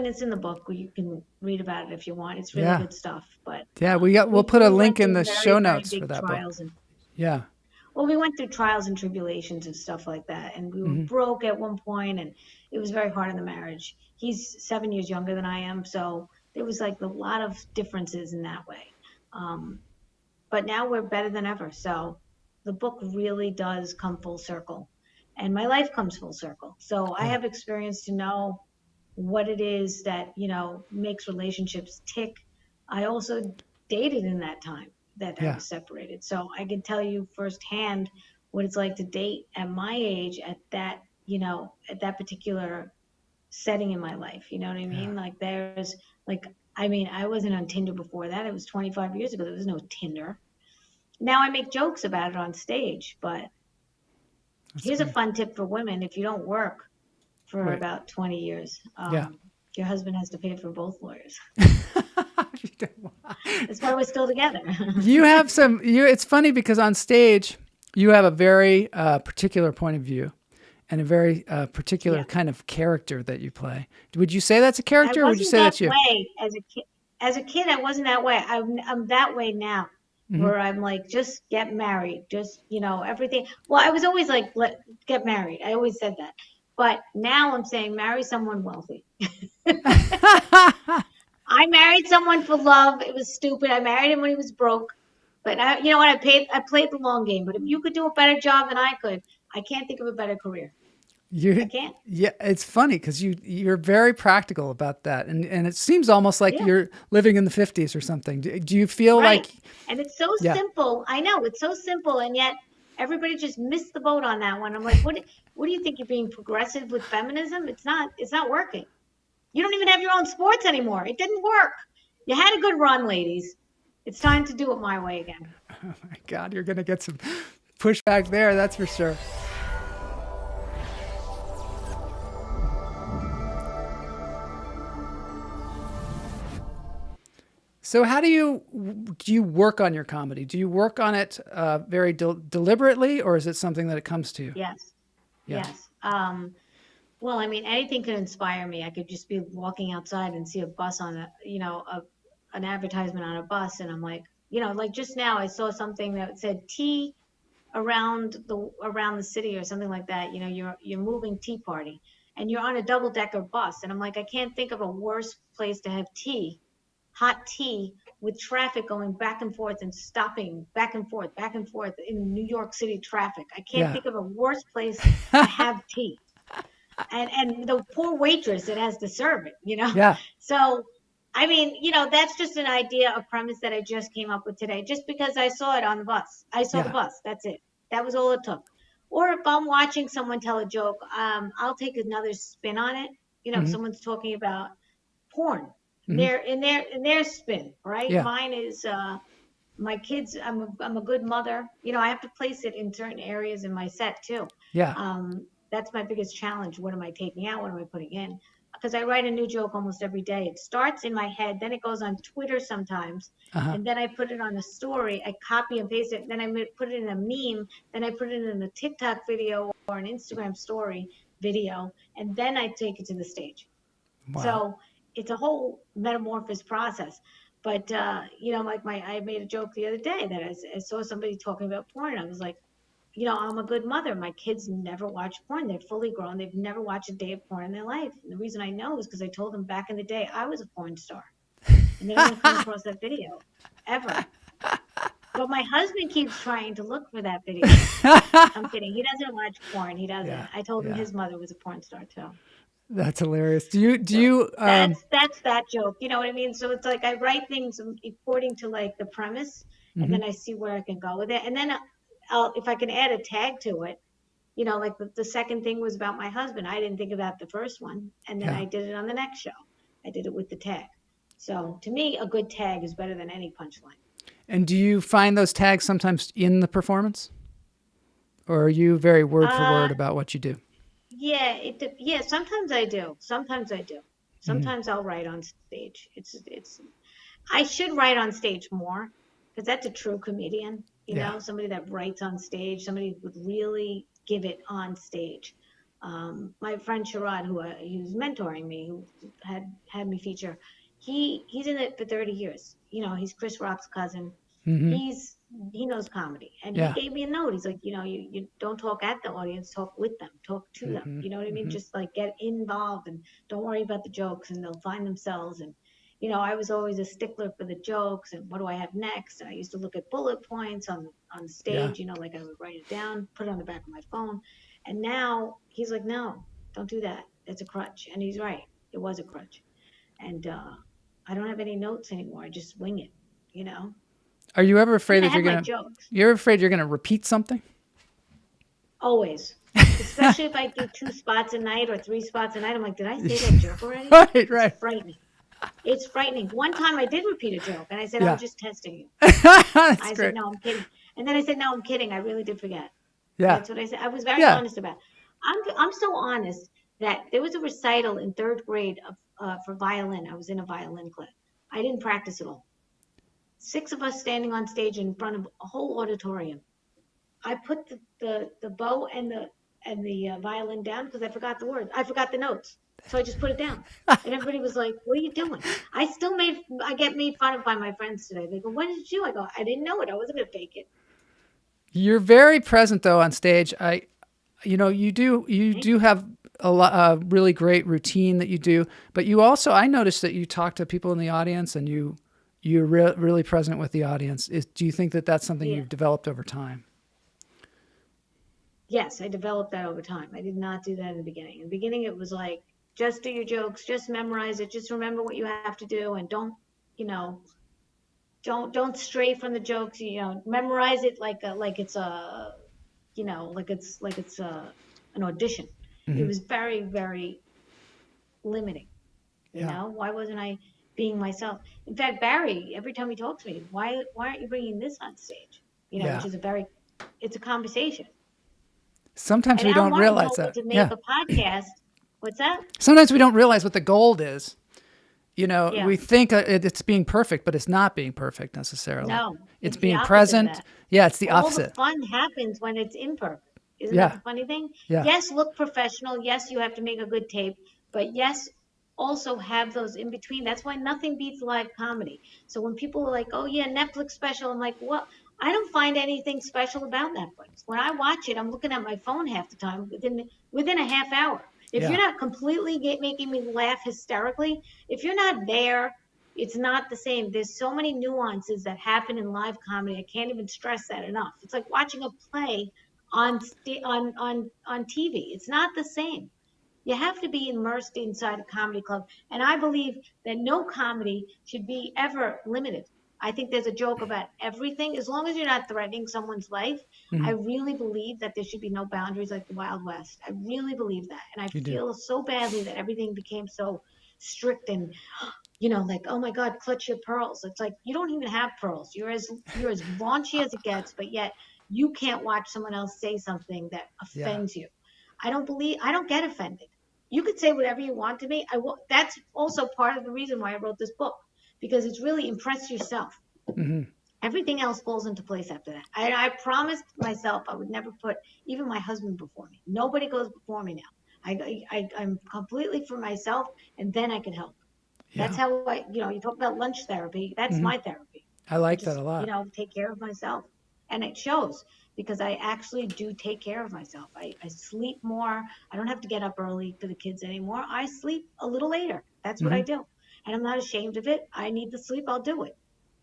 it's in the book. You can read about it if you want. It's really good stuff. But yeah, we'll put a link in the very, show very notes big for that trials book. and Yeah. Well, we went through trials and tribulations and stuff like that. And we were broke at one point, and it was very hard in the marriage. He's 7 years younger than I am. So there was like a lot of differences in that way. But now we're better than ever. So the book really does come full circle. And my life comes full circle. So I have experience to know what it is that, makes relationships tick. I also dated in that time that I was separated. So I can tell you firsthand what it's like to date at my age at that, at that particular setting in my life. You know what I mean? Like there's I wasn't on Tinder before that. It was 25 years ago. There was no Tinder. Now I make jokes about it on stage, but here's a fun tip for women. If you don't work for about 20 years, your husband has to pay for both lawyers. That's why we're still together. You have it's funny because on stage, you have a very particular point of view and a very particular kind of character that you play. Would you say that's a character, or would you say that's you? Way as a kid, I wasn't that way. I'm that way now. Where I'm like, just get married, just, everything. Well, I was always like, get married. I always said that. But now I'm saying marry someone wealthy. I married someone for love. It was stupid. I married him when he was broke. But you know what? I played the long game. But if you could do a better job than I could, I can't think of a better career. I can't. Yeah, it's funny because you're very practical about that, and it seems almost like you're living in the 50s or something. Do you feel like? And it's so simple. I know it's so simple, and yet everybody just missed the boat on that one. I'm like, what do you think? You're being progressive with feminism? It's not working. You don't even have your own sports anymore. It didn't work. You had a good run, ladies. It's time to do it my way again. Oh my God, you're gonna get some pushback there. That's for sure. So how do you work on your comedy? Do you work on it very deliberately, or is it something that it comes to you? Yes. Yeah. Yes. Well, I mean, anything could inspire me. I could just be walking outside and see a bus on an advertisement on a bus, and I'm like, like just now I saw something that said tea around the city or something like that. You're moving tea party, and you're on a double decker bus, and I'm like, I can't think of a worse place to have hot tea with traffic going back and forth and stopping back and forth in New York City traffic. I can't Yeah. think of a worse place to have tea. And the poor waitress that has to serve it. Yeah. So, I mean, that's just an idea, a premise that I just came up with today, just because I saw it on the bus. I saw the bus. That's it. That was all it took. Or if I'm watching someone tell a joke, I'll take another spin on it. If someone's talking about porn, they're in their spin, right? Yeah. Mine is my kids. I'm a good mother. I have to place it in certain areas in my set too. Yeah. That's my biggest challenge. What am I taking out? What am I putting in? Because I write a new joke almost every day. It starts in my head, then it goes on Twitter sometimes, and then I put it on a story. I copy and paste it, then I put it in a meme, then I put it in a TikTok video or an Instagram story video, and then I take it to the stage. Wow. So it's a whole metamorphosis process. But I made a joke the other day that I saw somebody talking about porn, and I was like, I'm a good mother. My kids never watch porn. They're fully grown. They've never watched a day of porn in their life. And the reason I know is because I told them back in the day I was a porn star. And they don't come across that video ever. But my husband keeps trying to look for that video. I'm kidding. He doesn't watch porn. He doesn't. Yeah, I told him his mother was a porn star too. That's hilarious. Do you That's that joke. You know what I mean? So it's like I write things according to like the premise, and then I see where I can go with it. And then if I can add a tag to it, like the second thing was about my husband. I didn't think about the first one. And then I did it on the next show. I did it with the tag. So to me, a good tag is better than any punchline. And do you find those tags sometimes in the performance? Or are you very word for word about what you do? Yeah, sometimes I do. Sometimes I'll write on stage. I should write on stage more, because that's a true comedian. Somebody that writes on stage, somebody who would really give it on stage. My friend Sharad, he was mentoring me, who had me feature, he's in it for 30 years. He's Chris Rock's cousin. He knows comedy, and he gave me a note. He's like, you don't talk at the audience, talk with them, talk to them. You know what I mean? Just like get involved and don't worry about the jokes, and they'll find themselves. And I was always a stickler for the jokes and what do I have next. And I used to look at bullet points on the stage, like I would write it down, put it on the back of my phone. And now he's like, no, don't do that. It's a crutch. And he's right. It was a crutch. And I don't have any notes anymore. I just wing it, Are you ever afraid that you're going to repeat something? Always. Especially if I do 2 spots a night or 3 spots a night. I'm like, did I say that joke already? Right. It's frightening. It's frightening. One time I did repeat a joke, and I said, I'm just testing you. I said, no, I'm kidding. And then I said, no, I'm kidding. I really did forget. Yeah. That's what I said. I was very honest about it. I'm so honest that there was a recital in 3rd grade for violin. I was in a violin class. I didn't practice at all. 6 of us standing on stage in front of a whole auditorium. I put the bow and the violin down because I forgot the words. I forgot the notes. So I just put it down. And everybody was like, what are you doing? I get made fun of by my friends today. They go, what did you do? I go, I didn't know it. I wasn't going to fake it. You're very present though on stage. You do have a really great routine that you do, but you also, I noticed that you talk to people in the audience and you're really present with the audience. Do you think that that's something you've developed over time? Yes, I developed that over time. I did not do that in the beginning. In the beginning, it was like, just do your jokes, just memorize it, just remember what you have to do, and don't stray from the jokes. Memorize it like it's an audition. It was very, very limiting. Why wasn't I being myself? In fact, Barry, every time he talks to me, why aren't you bringing this on stage? Which is it's a conversation. Sometimes we don't realize that. To make a podcast. What's that? Sometimes we don't realize what the goal is. Yeah. we think it's being perfect, but it's not being perfect necessarily. No, It's the being opposite of present. that. Yeah, it's the All the opposite. fun happens when it's imperfect. Isn't Yeah. that the funny thing? Yeah. Yes, look professional. Yes, you have to make a good tape, but yes, also have those in between. That's why nothing beats live comedy. So when people are like, "Oh yeah, Netflix special," I'm like, "Well, I don't find anything special about Netflix. When I watch it, I'm looking at my phone half the time within a half hour. If Yeah. you're not completely making me laugh hysterically, if you're not there, it's not the same. There's so many nuances that happen in live comedy. I can't even stress that enough. It's like watching a play on TV. It's not the same. You have to be immersed inside a comedy club. And I believe that no comedy should be ever limited. I think there's a joke about everything. As long as you're not threatening someone's life, I really believe that there should be no boundaries like the Wild West. I really believe that. And I You do. feel so badly that everything became so strict and like, oh my God, clutch your pearls. It's like you don't even have pearls. You're as raunchy as it gets, but yet you can't watch someone else say something that offends you. I don't get offended. You could say whatever you want to me. That's also part of the reason why I wrote this book, because it's really impress yourself. Everything else falls into place after that. I promised myself I would never put even my husband before me. Nobody goes before me now. I'm completely for myself, and then I can help. Yeah. That's how you talk about lunch therapy. That's my therapy. I like Just, that a lot. Take care of myself. And it shows because I actually do take care of myself. I sleep more. I don't have to get up early for the kids anymore. I sleep a little later. That's what I do. And I'm not ashamed of it. I need the sleep. I'll do it.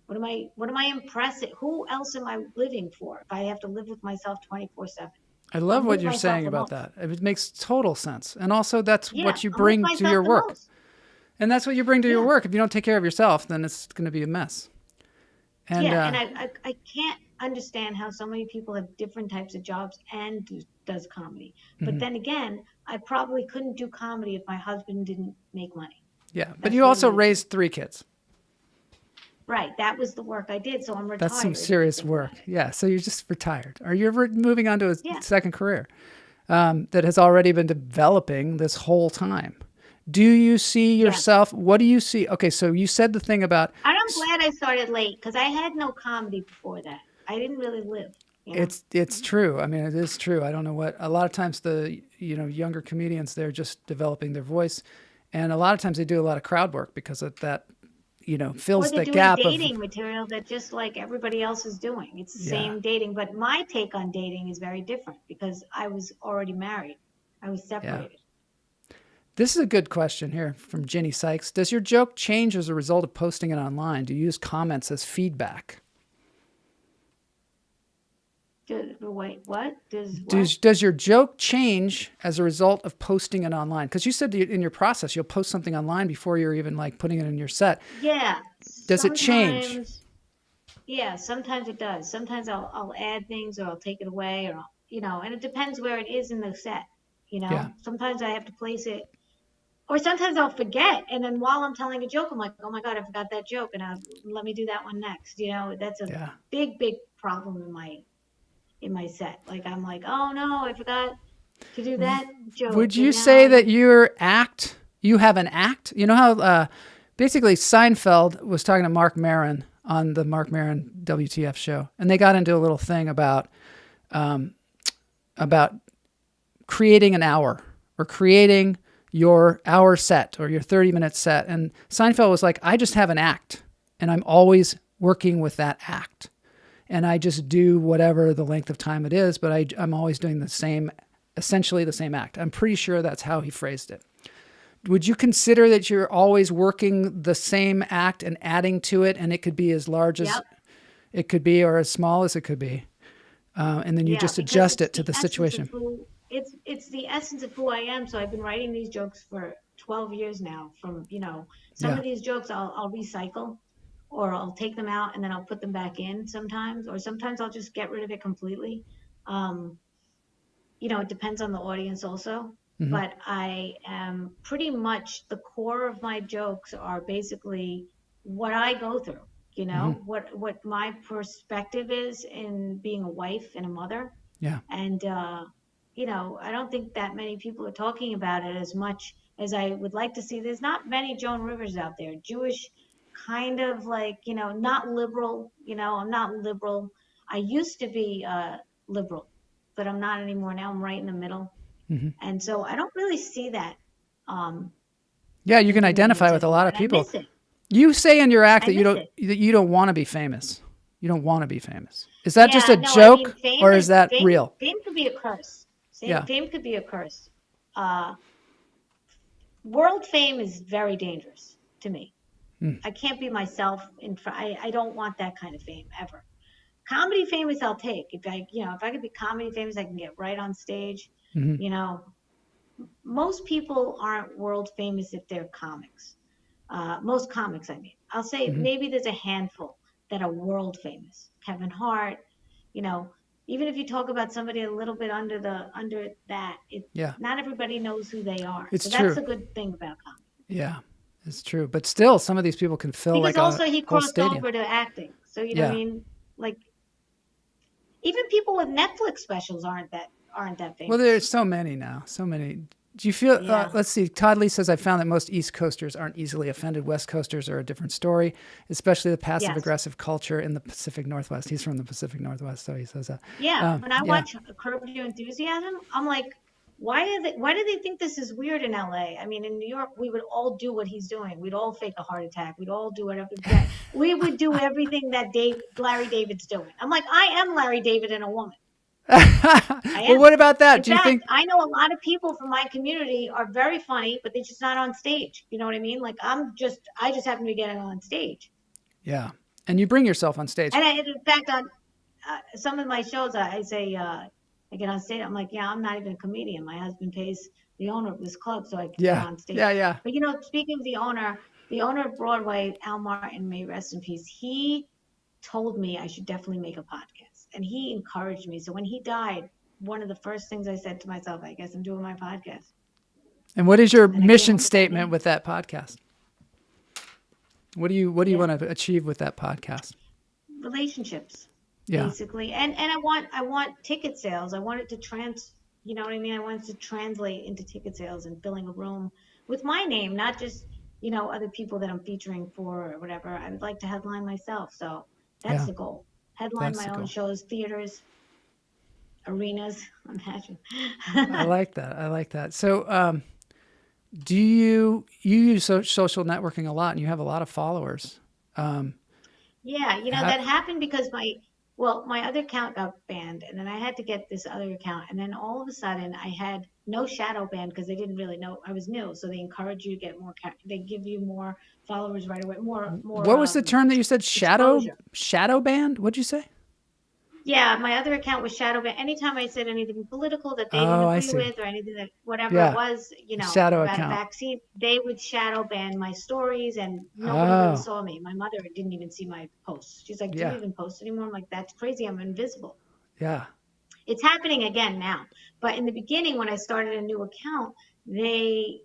What am I impressing? Who else am I living for if I have to live with myself 24/7? I love I'm what with you're myself saying the about most. that. It makes total sense. And also that's Yeah, what you I'm with bring to myself your the work. most. And that's what you bring to your Yeah. work. If you don't take care of yourself, then it's going to be a mess. And, and I can't understand how so many people have different types of jobs and does comedy. But then again, I probably couldn't do comedy if my husband didn't make money. yeah. But That's you what also I'm gonna do. raised 3 kids. Right, that was the work I did, so I'm retired. That's some if you serious think work. about it. Yeah. So you're just retired. Are you ever moving on to a Yeah. second career that has already been developing this whole time? Do you see yourself? What do you see? Okay. So you said the thing about And I'm glad I started late because I had no comedy before that. I didn't really live. it's true. I mean, it is true. I don't know what, a lot of times the, younger comedians, they're just developing their voice. And a lot of times they do a lot of crowd work because of that, fills Or they're the doing gap dating of, material that just like everybody else is doing. It's the Yeah. same dating, but my take on dating is very different because I was already married. I was separated. This is a good question here from Ginny Sykes. Does your joke change as a result of posting it online? Do you use comments as feedback? Wait, what? What? Does your joke change as a result of posting it online? Because you said that in your process, you'll post something online before you're even like putting it in your set. Yeah. Does it change? Sometimes- Yeah, sometimes it does. Sometimes I'll add things or I'll take it away or, and it depends where it is in the set, Yeah. Sometimes I have to place it or sometimes I'll forget. And then while I'm telling a joke, I'm like, oh my God, I forgot that joke. And let me do that one next. That's a Yeah. big, big problem in my set. Like, I'm like, oh no, I forgot to do that joke. Would you And now say I- that you have an act? You know how basically Seinfeld was talking to Mark Maron on the Mark Maron WTF show, and they got into a little thing about creating an hour or creating your hour set or your 30-minute set. And Seinfeld was like, I just have an act, and I'm always working with that act. And I just do whatever the length of time it is, but I'm always doing essentially the same act. I'm pretty sure that's how he phrased it. Would you consider that you're always working the same act and adding to it, and it could be as large as it could be or as small as it could be, and then you just because adjust it's it to the essence situation? of it's the essence of who I am. So I've been writing these jokes for 12 years now. From some Yeah. of these jokes I'll recycle, or I'll take them out and then I'll put them back in sometimes, or sometimes I'll just get rid of it completely. It depends on the audience also. But I am pretty much the core of my jokes are basically what I go through, what my perspective is in being a wife and a mother. Yeah. And, I don't think that many people are talking about it as much as I would like to see. There's not many Joan Rivers out there. Jewish, kind of like, not liberal. I'm not liberal. I used to be liberal, but I'm not anymore. Now I'm right in the middle. And so I don't really see that. Yeah, you in can identify comedians with a lot anymore, of and people. I miss it. You say in your act I that miss it. you don't want to be famous. You don't want to be famous. Is that just a Yeah, no, I joke, mean, fame or is that fame, real? fame could be a curse. Yeah. Fame could be a curse. World fame is very dangerous to me. I can't be myself I don't want that kind of fame ever. Comedy famous I'll take. If I could be comedy famous, I can get right on stage. Most people aren't world famous if they're comics. Most comics, I mean. I'll say maybe there's a handful that are world famous. Kevin Hart, even if you talk about somebody a little bit under that, not everybody knows who they are. It's so true. that's a good thing about comedy. Yeah, it's true. But still, some of these people can fill Because like also a he whole crossed stadium. over to acting. So you know what I mean? Like even people with Netflix specials aren't that famous. Well, there's so many now. So many. Do you feel, let's see, Todd Lee says, I found that most East Coasters aren't easily offended. West Coasters are a different story, especially the passive-aggressive culture in the Pacific Northwest. He's from the Pacific Northwest, so he says that. Yeah, when I watch Curb Your Enthusiasm, I'm like, why do they think this is weird in LA? I mean, in New York, we would all do what he's doing. We'd all fake a heart attack. We'd all do whatever. We would do everything that Larry David's doing. I'm like, I am Larry David and a woman. Well, what about that? Do you think? I know a lot of people from my community are very funny, but they're just not on stage. You know what I mean? Like I just happen to be getting on stage. Yeah, and you bring yourself on stage. And in fact, on some of my shows, I say I get on stage. I'm like, yeah, I'm not even a comedian. My husband pays the owner of this club so I can get on stage. Yeah. But speaking of the owner of Broadway, Al Martin, may rest in peace. He told me I should definitely make a podcast, and he encouraged me. So when he died, one of the first things I said to myself, I guess I'm doing my podcast. And what is your mission statement with that podcast? What do you want to achieve with that podcast? Relationships, basically, and I want ticket sales. I want it to you know what I mean? I want it to translate into ticket sales and filling a room with my name, not just other people that I'm featuring for or whatever. I would like to headline myself, so that's the goal. Headline my own shows, theaters, arenas. Imagine. I like that. So, do you use social networking a lot, and you have a lot of followers? Yeah, that happened because my other account got banned, and then I had to get this other account, and then all of a sudden I had no shadow ban because they didn't really know I was new, so they encourage you to get more. They give you more followers right away. More. What was the term that you said? Shadow banned? What'd you say? Yeah, my other account was shadow banned. Anytime I said anything political that they didn't agree with, or anything that whatever it was, shadow about account. a vaccine, they would shadow ban my stories, and nobody really saw me. My mother didn't even see my posts. She's like, "Do you even post anymore?" I'm like, "That's crazy. I'm invisible." Yeah. It's happening again now. But in the beginning, when I started a new account, they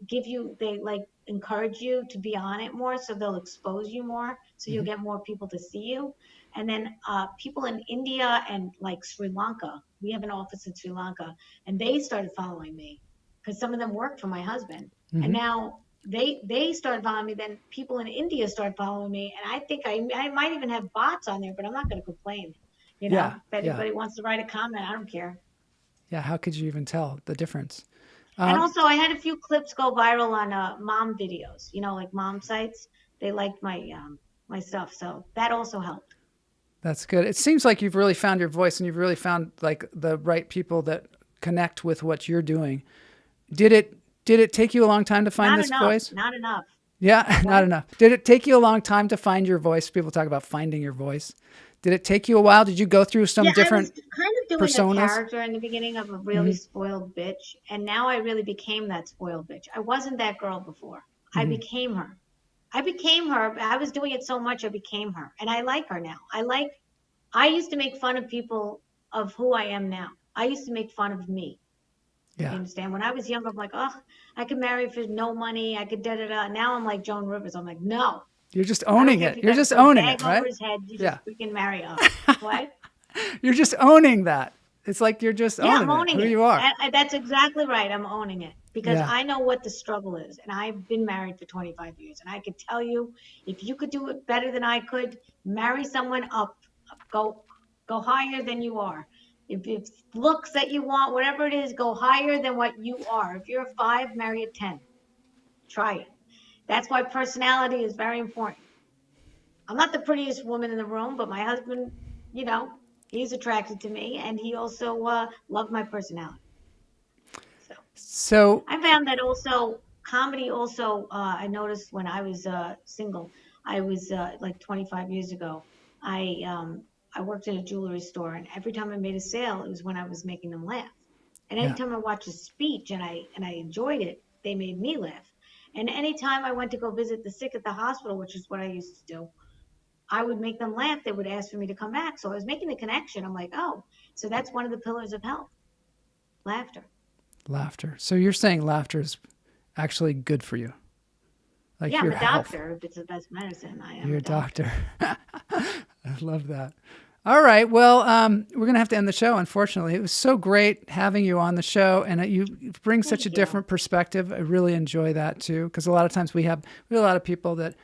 encourage you to be on it more, so they'll expose you more, so you'll get more people to see you. And then people in India and like Sri Lanka, we have an office in Sri Lanka, and they started following me because some of them work for my husband. And now they started following me. Then people in India started following me, and I think I might even have bots on there, but I'm not going to complain. If anybody wants to write a comment, I don't care. Yeah, how could you even tell the difference? And also, I had a few clips go viral on mom videos, like mom sites. They liked my my stuff, so that also helped. That's good. It seems like you've really found your voice, and you've really found like the right people that connect with what you're doing. Did it take you a long time to find this voice? Not enough. Yeah, not enough. Did it take you a long time to find your voice? People talk about finding your voice. Did it take you a while? Did you go through some different I was kind of doing personas? a character in the beginning of a really spoiled bitch, and now I really became that spoiled bitch. I wasn't that girl before. I became her. I was doing it so much, I became her, and I like her now. I used to make fun of people of who I am now. I used to make fun of me. Yeah. You understand? When I was younger, I'm like, oh, I could marry for no money. I could da-da-da. Now I'm like Joan Rivers. I'm like, no. You're just owning it. You're just owning it, right? Over his head, you just freaking marry up. What? You're just owning that. It's like you're just owning I'm owning who it. you are. That's exactly right. I'm owning it. because Yeah. I know what the struggle is, and I've been married for 25 years, and I could tell you, if you could do it better than I could, marry someone up, go higher than you are. If it's looks that you want, whatever it is, go higher than what you are. If you're a 5, marry a 10. Try it. That's why personality is very important. I'm not the prettiest woman in the room, but my husband, he's attracted to me, and he also loved my personality. So I found that also comedy also, I noticed when I was single, I was like 25 years ago, I worked in a jewelry store, and every time I made a sale, it was when I was making them laugh. And anytime I watched a speech and I enjoyed it, they made me laugh. And anytime I went to go visit the sick at the hospital, which is what I used to do, I would make them laugh. They would ask for me to come back. So I was making the connection. I'm like, oh, so that's one of the pillars of health, laughter. laughter. So you're saying laughter is actually good for you? Like Yeah, I'm your a health. doctor. If it's the best medicine, I am. You're a doctor. I love that. All right. Well, we're going to have to end the show, unfortunately. It was so great having you on the show, and you bring such a different perspective. I really enjoy that, too, because a lot of times we have a lot of people that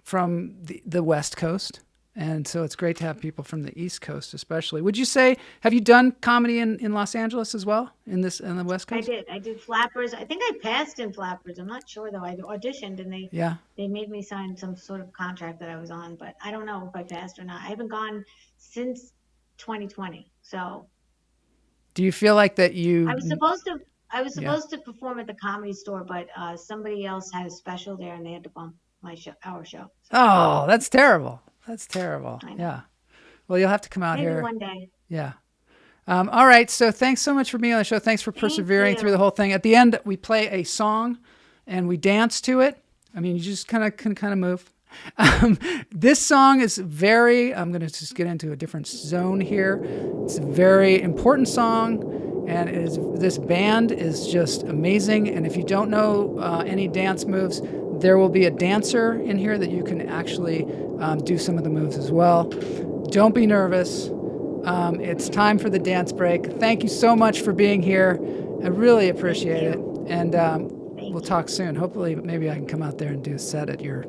from the West Coast, and so it's great to have people from the East Coast especially. Would you say, have you done comedy in Los Angeles as well, in the West Coast? I did Flappers. I think I passed in Flappers. I'm not sure, though. I auditioned, and they made me sign some sort of contract that I was on, but I don't know if I passed or not. I haven't gone since 2020. So do you feel like that you... I was supposed to perform at the Comedy Store, but somebody else had a special there, and they had to bump our show. So. Oh, that's terrible. That's terrible. I know. Yeah. Well, you'll have to come out Maybe here. one day. Yeah. All right. So thanks so much for being on the show. Thanks for persevering through the whole thing. At the end, we play a song and we dance to it. I mean, you just can kind of move. This song is I'm going to just get into a different zone here. It's a very important song, and this band is just amazing. And if you don't know any dance moves, there will be a dancer in here that you can actually do some of the moves as well. Don't be nervous. It's time for the dance break. Thank you so much for being here. I really appreciate it. And we'll talk soon. Hopefully, maybe I can come out there and do a set at your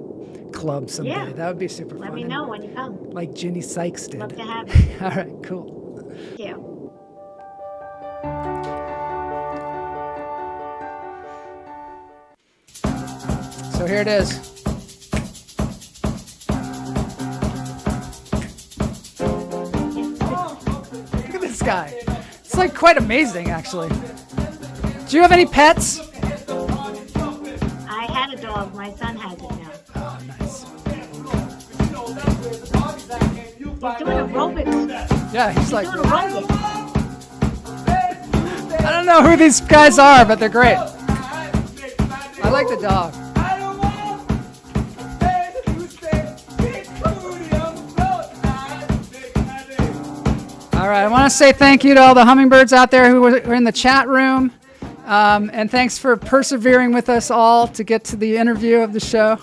club someday. Yeah. That would be super fun. Let me know when you come. Like Ginny Sykes did. Love to have you. All right, cool. Thank you. So here it is. Look at this guy. It's like quite amazing, actually. Do you have any pets? I had a dog. My son has it now. Oh, nice. He's doing aerobics. Yeah, he's like, He's doing aerobics. I don't know who these guys are, but they're great. I like the dog. All right, I want to say thank you to all the hummingbirds out there who were in the chat room. And thanks for persevering with us all to get to the interview of the show.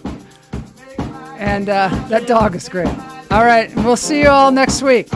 And that dog is great. All right, we'll see you all next week.